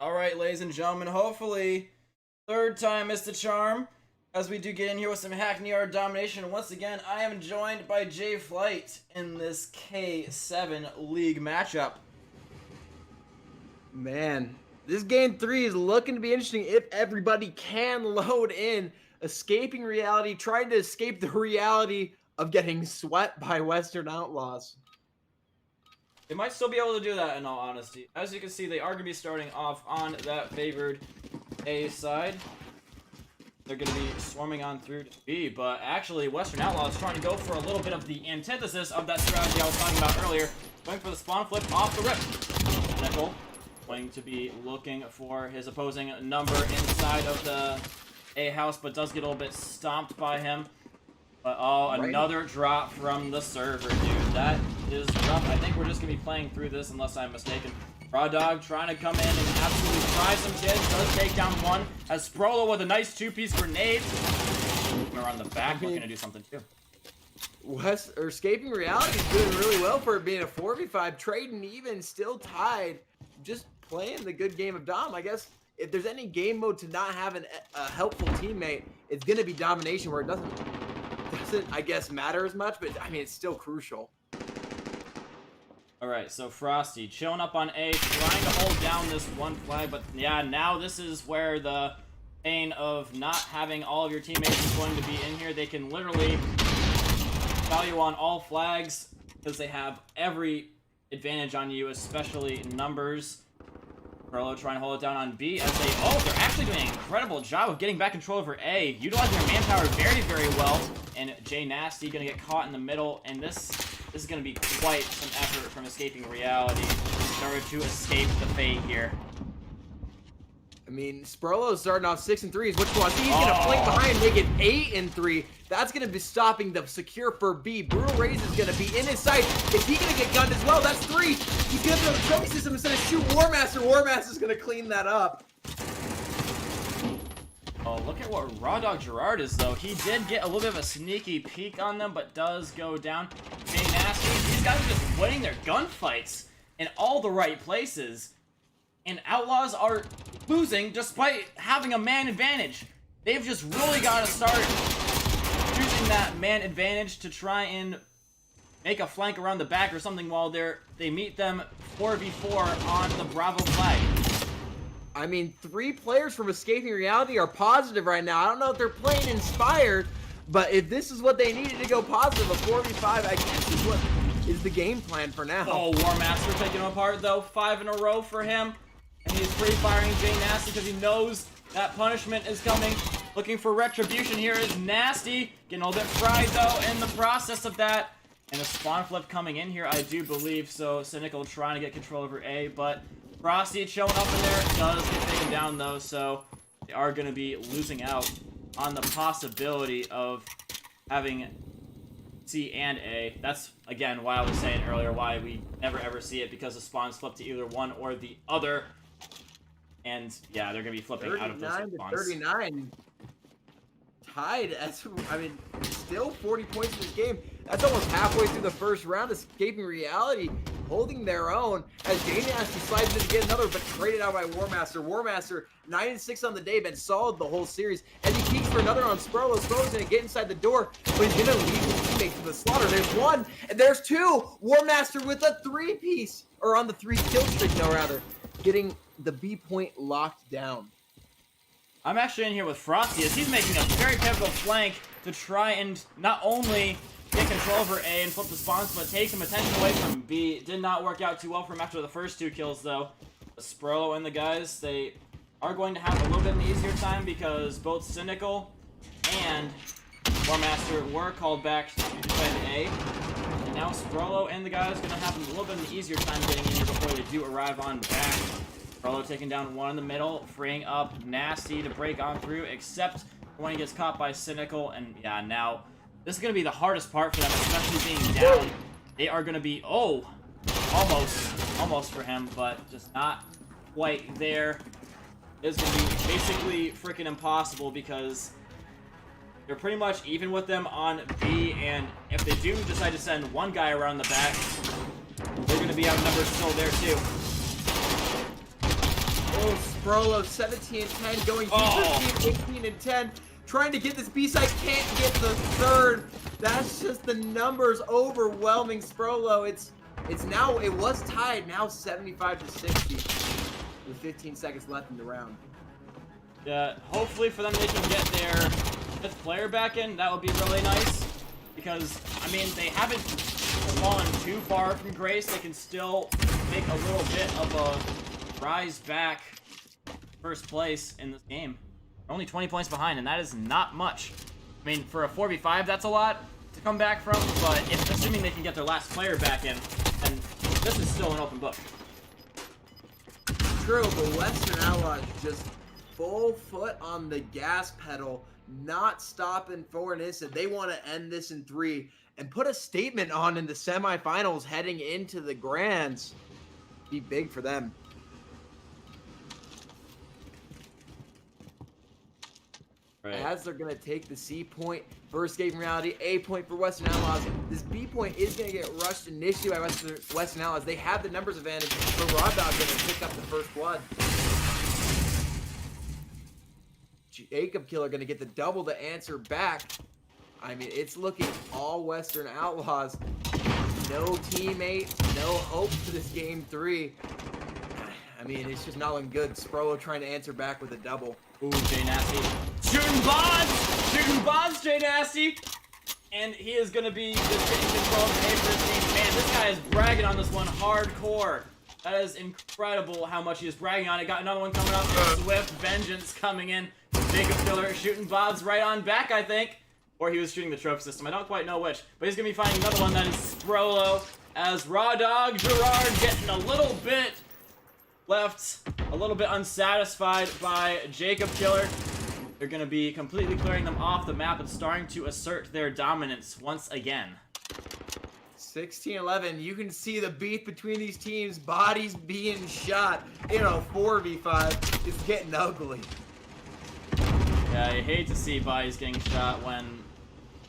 S5: Alright, ladies and gentlemen, hopefully third time is the charm as we do get in here with some Hackney Yard domination. Once again, I am joined by Jay Flight in this K7 League matchup.
S2: Man, this game 3 is looking to be interesting if everybody can load in. Escaping reality, trying to escape the reality of getting swept by Western Outlaws.
S5: They might still be able to do that in all honesty. As you can see, they are going to be starting off on that favored A side. They're going to be swarming on through to B, but actually Western Outlaws trying to go for a little bit of the antithesis of that strategy I was talking about earlier. Going for the spawn flip off the rip. Nickel going to be looking for his opposing number inside of the A house, but does get a little bit stomped by him. But oh, another drop from the server, dude. That is rough. I think we're just going to be playing through this unless I'm mistaken. Raw Dog trying to come in and absolutely try some kids. Does take down one. Has Sprolo with a nice two-piece grenade. We're on the back. We're going to do something too.
S2: Escaping reality is doing really well for it being a 4v5. Trading even, still tied. Just playing the good game of Dom. I guess if there's any game mode to not have a helpful teammate, it's going to be domination, where it doesn't, I guess, matter as much, but I mean, it's still crucial.
S5: Alright, so Frosty chilling up on A, trying to hold down this one flag, but yeah, now this is where the pain of not having all of your teammates is going to be in here. They can literally foul you on all flags because they have every advantage on you, especially numbers. Perlo trying to hold it down on B as they're actually doing an incredible job of getting back control over A, utilizing their manpower very, very well. And Jay Nasty gonna get caught in the middle, and this is gonna be quite some effort from escaping reality in order to escape the fate here.
S2: I mean, Spurlo's starting off 6 and 3s. What you want? He's gonna flank behind, make it 8 and 3. That's gonna be stopping the secure for B. Brutal Raze is gonna be in his sight. Is he gonna get gunned as well? That's 3. He's gonna throw the trophy system instead of shoot War Master. War Master's gonna clean that up.
S5: Oh, look at what Raw Dog Gerard is, though. He did get a little bit of a sneaky peek on them, but does go down. Jay Nasty, these guys are just winning their gunfights in all the right places. And Outlaws are losing despite having a man advantage. They've just really got to start using that man advantage to try and make a flank around the back or something while they meet them 4v4 on the Bravo flag.
S2: I mean, 3 players from Escaping Reality are positive right now. I don't know if they're playing inspired, but if this is what they needed to go positive, a 4v5, I guess is what is the game plan for now.
S5: Oh, War Master taking him apart, though. 5 in a row for him. And he's free-firing Jay Nasty because he knows that punishment is coming. Looking for retribution here is Nasty. Getting a little bit fried, though, in the process of that. And a spawn flip coming in here, I do believe. So Cynical trying to get control over A, but Frosty showing up in there. Does get taken down, though, so they are going to be losing out on the possibility of having C and A. That's, again, why I was saying earlier why we never ever see it, because the spawns flip to either one or the other. And, yeah, they're going to be flipping out of those spawns.
S2: 39 tied. I mean, still 40 points in this game. That's almost halfway through the first round. Escaping Reality holding their own as Jay Nasty slides in to get another, but traded out by War Master. War Master 9 and 6 on the day, been solid the whole series. As he peeks for another on Sprolo. Sprolo's gonna get inside the door, but he's gonna leave his teammates to the slaughter. There's 1 and there's 2. War Master with a 3-piece, or on the 3 kill streak, no, rather, getting the B point locked down.
S5: I'm actually in here with Frosty as he's making a very pivotal flank to try and not only get control over A and flip the spawns, but take some attention away from B. It did not work out too well for him after the first 2 kills, though. Sprolo and the guys, they are going to have a little bit of an easier time because both Cynical and War Master were called back to defend A. And now Sprolo and the guys are going to have a little bit of an easier time getting in here before they do arrive on back. Sprolo taking down 1 in the middle, freeing up Nasty to break on through, except when he gets caught by Cynical. And yeah, now this is going to be the hardest part for them, especially being down. They are going to be, oh, almost for him, but just not quite there. It's going to be basically freaking impossible because they're pretty much even with them on B, and if they do decide to send one guy around the back, they're going to be outnumbered still there too.
S2: Oh, Sprolo, 17 and 10, going deep 15, 18 and 10. Trying to get this B-side, can't get the third. That's just the numbers overwhelming Sprolo. It was tied, now 75 to 60 with 15 seconds left in the round.
S5: Yeah, hopefully for them they can get their 5th player back in. That would be really nice because, I mean, they haven't fallen too far from grace. They can still make a little bit of a rise back first place in this game. They're only 20 points behind, and that is not much. I mean, for a 4v5, that's a lot to come back from, but if assuming they can get their last player back in, and this is still an open book.
S2: True, but Western Outlaws just full foot on the gas pedal, not stopping for an instant. They want to end this in 3 and put a statement on in the semifinals heading into the grands. Be big for them.
S5: Right.
S2: As they're going to take the C point for Escaping Reality, A point for Western Outlaws. This B point is going to get rushed initially by Western Outlaws. They have the numbers advantage, but Raw Dog going to pick up the first blood. Jacob Killer going to get the double to answer back. I mean, it's looking all Western Outlaws. No teammate, no hope for this game 3. I mean, it's just not looking good. Sprolo trying to answer back with a double.
S5: Ooh, Jay Nasty. Shooting bombs! Shooting bombs, Jay Nasty! And he is going to be just getting control of the game for his team. Man, this guy is bragging on this one hardcore. That is incredible how much he is bragging on it. Got another one coming up. Swift Vengeance coming in. Jacob Killer shooting Bob's right on back, I think. Or he was shooting the trophy system. I don't quite know which. But he's going to be finding another one that is Sprolo. As Raw Dog Gerard getting a little bit left, a little bit unsatisfied by Jacob Killer. They're going to be completely clearing them off the map and starting to assert their dominance once again.
S2: 16-11, you can see the beef between these teams, bodies being shot in a 4v5. It's getting ugly.
S5: Yeah, I hate to see bodies getting shot when...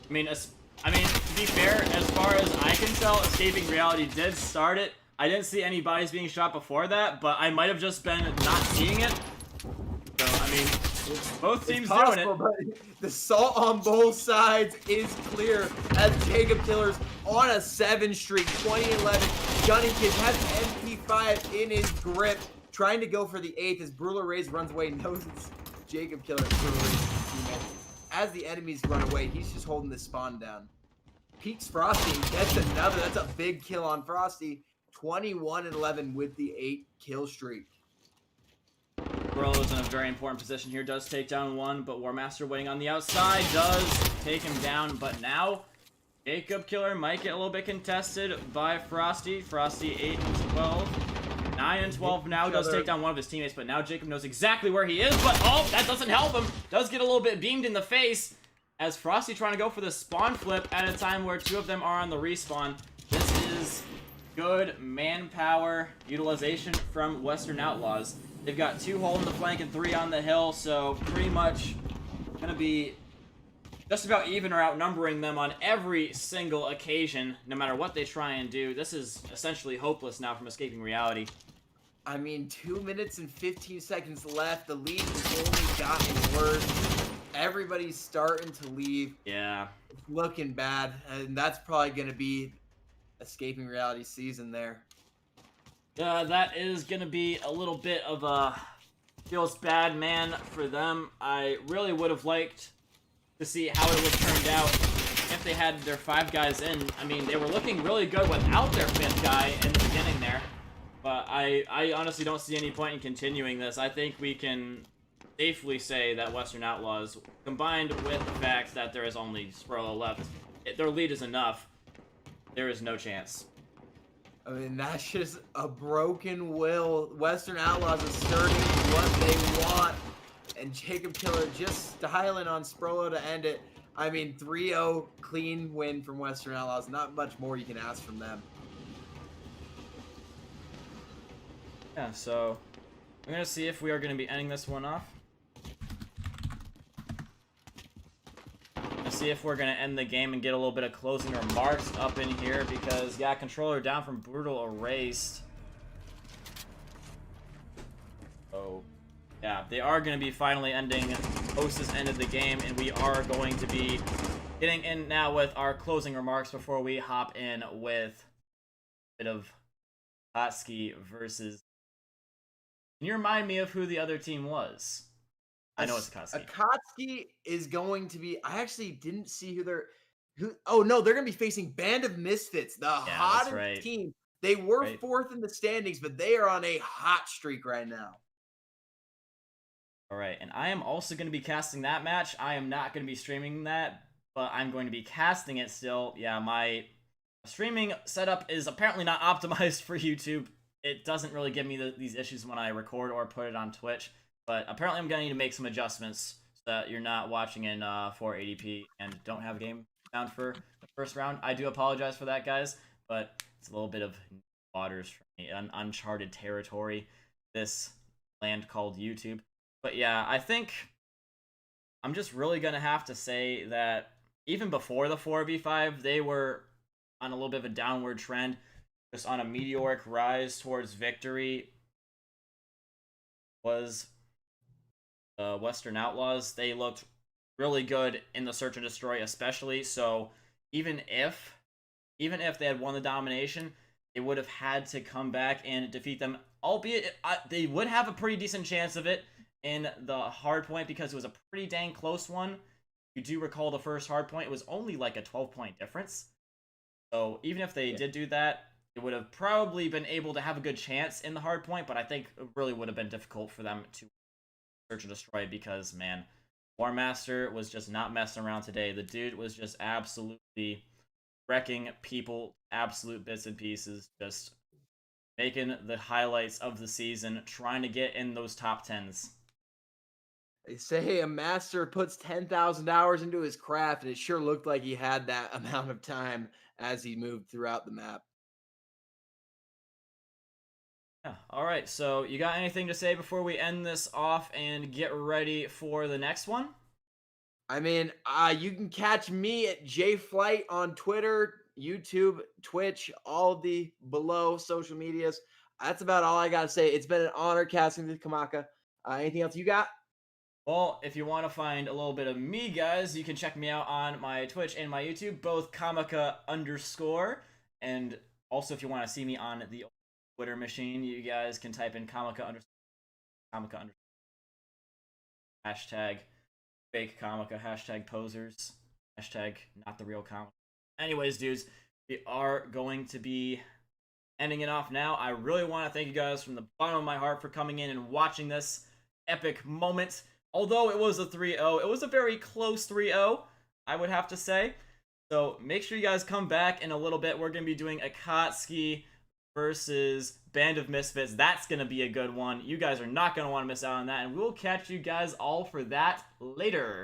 S5: I mean, to be fair, as far as I can tell, Escaping Reality did start it. I didn't see any bodies being shot before that, but I might have just been not seeing it. So, I mean, both teams doing it.
S2: But the salt on both sides is clear as Jacob Killer's on a 7 streak, 20-11. Gunny Kid has MP5 in his grip, trying to go for the 8th as Bruler Rays runs away, knows it's Jacob Killer. As the enemies run away, he's just holding the spawn down. Peaks Frosty, that's a big kill on Frosty. 21-11 with the 8 kill streak.
S5: Burrow is in a very important position here. Does take down one, but War Master waiting on the outside. Does take him down, but now Jacob Killer might get a little bit contested by Frosty. Frosty 8 and 12. 9 and 12 now. Does take down one of his teammates, but now Jacob knows exactly where he is. But, oh, that doesn't help him. Does get a little bit beamed in the face as Frosty trying to go for the spawn flip at a time where 2 of them are on the respawn. This is good manpower utilization from Western Outlaws. They've got 2 holding the flank and 3 on the hill, so pretty much going to be just about even or outnumbering them on every single occasion, no matter what they try and do. This is essentially hopeless now from Escaping Reality.
S2: I mean, 2 minutes and 15 seconds left. The lead has only gotten worse. Everybody's starting to leave.
S5: Yeah.
S2: It's looking bad, and that's probably going to be Escaping Reality season there.
S5: That is going to be a little bit of a feels bad, man, for them. I really would have liked to see how it would have turned out if they had their 5 guys in. I mean, they were looking really good without their 5th guy in the beginning there. But I honestly don't see any point in continuing this. I think we can safely say that Western Outlaws, combined with the fact that there is only Sprolo left, their lead is enough. There is no chance.
S2: I mean, that's just a broken will. Western Outlaws asserting what they want. And Jacob Killer just styling on Sprolo to end it. I mean, 3-0 clean win from Western Outlaws. Not much more you can ask from them.
S5: Yeah, so I'm going to see if we are going to be ending this one off. See if we're going to end the game and get a little bit of closing remarks up in here because, yeah, controller down from Brutal Erased. Oh. Yeah, they are going to be finally ending Osa's end of the game, and we are going to be getting in now with our closing remarks before we hop in with a bit of Akatsuki versus... Can you remind me of who the other team was? I know it's Akatsuki.
S2: Akatsuki is going to be. I actually didn't see who they're. Oh no, they're going to be facing Band of Misfits, the hottest
S5: right.
S2: team. They were
S5: Right.
S2: 4th in the standings, but they are on a hot streak right now.
S5: All right, and I am also going to be casting that match. I am not going to be streaming that, but I'm going to be casting it still. Yeah, my streaming setup is apparently not optimized for YouTube. It doesn't really give me these issues when I record or put it on Twitch, but apparently I'm going to need to make some adjustments so that you're not watching in 480p and don't have a game sound for the first round. I do apologize for that, guys, but it's a little bit of waters for me, uncharted territory, this land called YouTube. But yeah, I think I'm just really going to have to say that even before the 4v5, they were on a little bit of a downward trend, just on a meteoric rise towards victory was the Western Outlaws. They looked really good in the Search and Destroy especially, so even if they had won the domination, they would have had to come back and defeat them, albeit they would have a pretty decent chance of it in the hard point because it was a pretty dang close one. You do recall the first hard point, it was only like a 12-point difference. So even if they did do that, it would have probably been able to have a good chance in the hard point, but I think it really would have been difficult for them to Search and Destroy because, man, War Master was just not messing around today. The dude was just absolutely wrecking people, absolute bits and pieces, just making the highlights of the season, trying to get in those top 10s.
S2: They say a master puts 10,000 hours into his craft, and it sure looked like he had that amount of time as he moved throughout the map.
S5: Yeah. All right, so you got anything to say before we end this off and get ready for the next one?
S2: I mean, you can catch me at JFlight on Twitter, YouTube, Twitch, all of the below social medias. That's about all I got to say. It's been an honor casting with Kamaka. Anything else you got?
S5: Well, if you want to find a little bit of me, guys, you can check me out on my Twitch and my YouTube, both Kamaka_. And also, if you want to see me on the Twitter machine, you guys can type in Kamaka_, hashtag fake Kamaka, hashtag posers, hashtag not the real Kamaka. Anyways, dudes, we are going to be ending it off now. I really want to thank you guys from the bottom of my heart for coming in and watching this epic moment. Although it was a 3-0, it was a very close 3-0, I would have to say. So make sure you guys come back in a little bit. We're going to be doing Akatsuki versus Band of Misfits. That's going to be a good one. You guys are not going to want to miss out on that. And we'll catch you guys all for that later.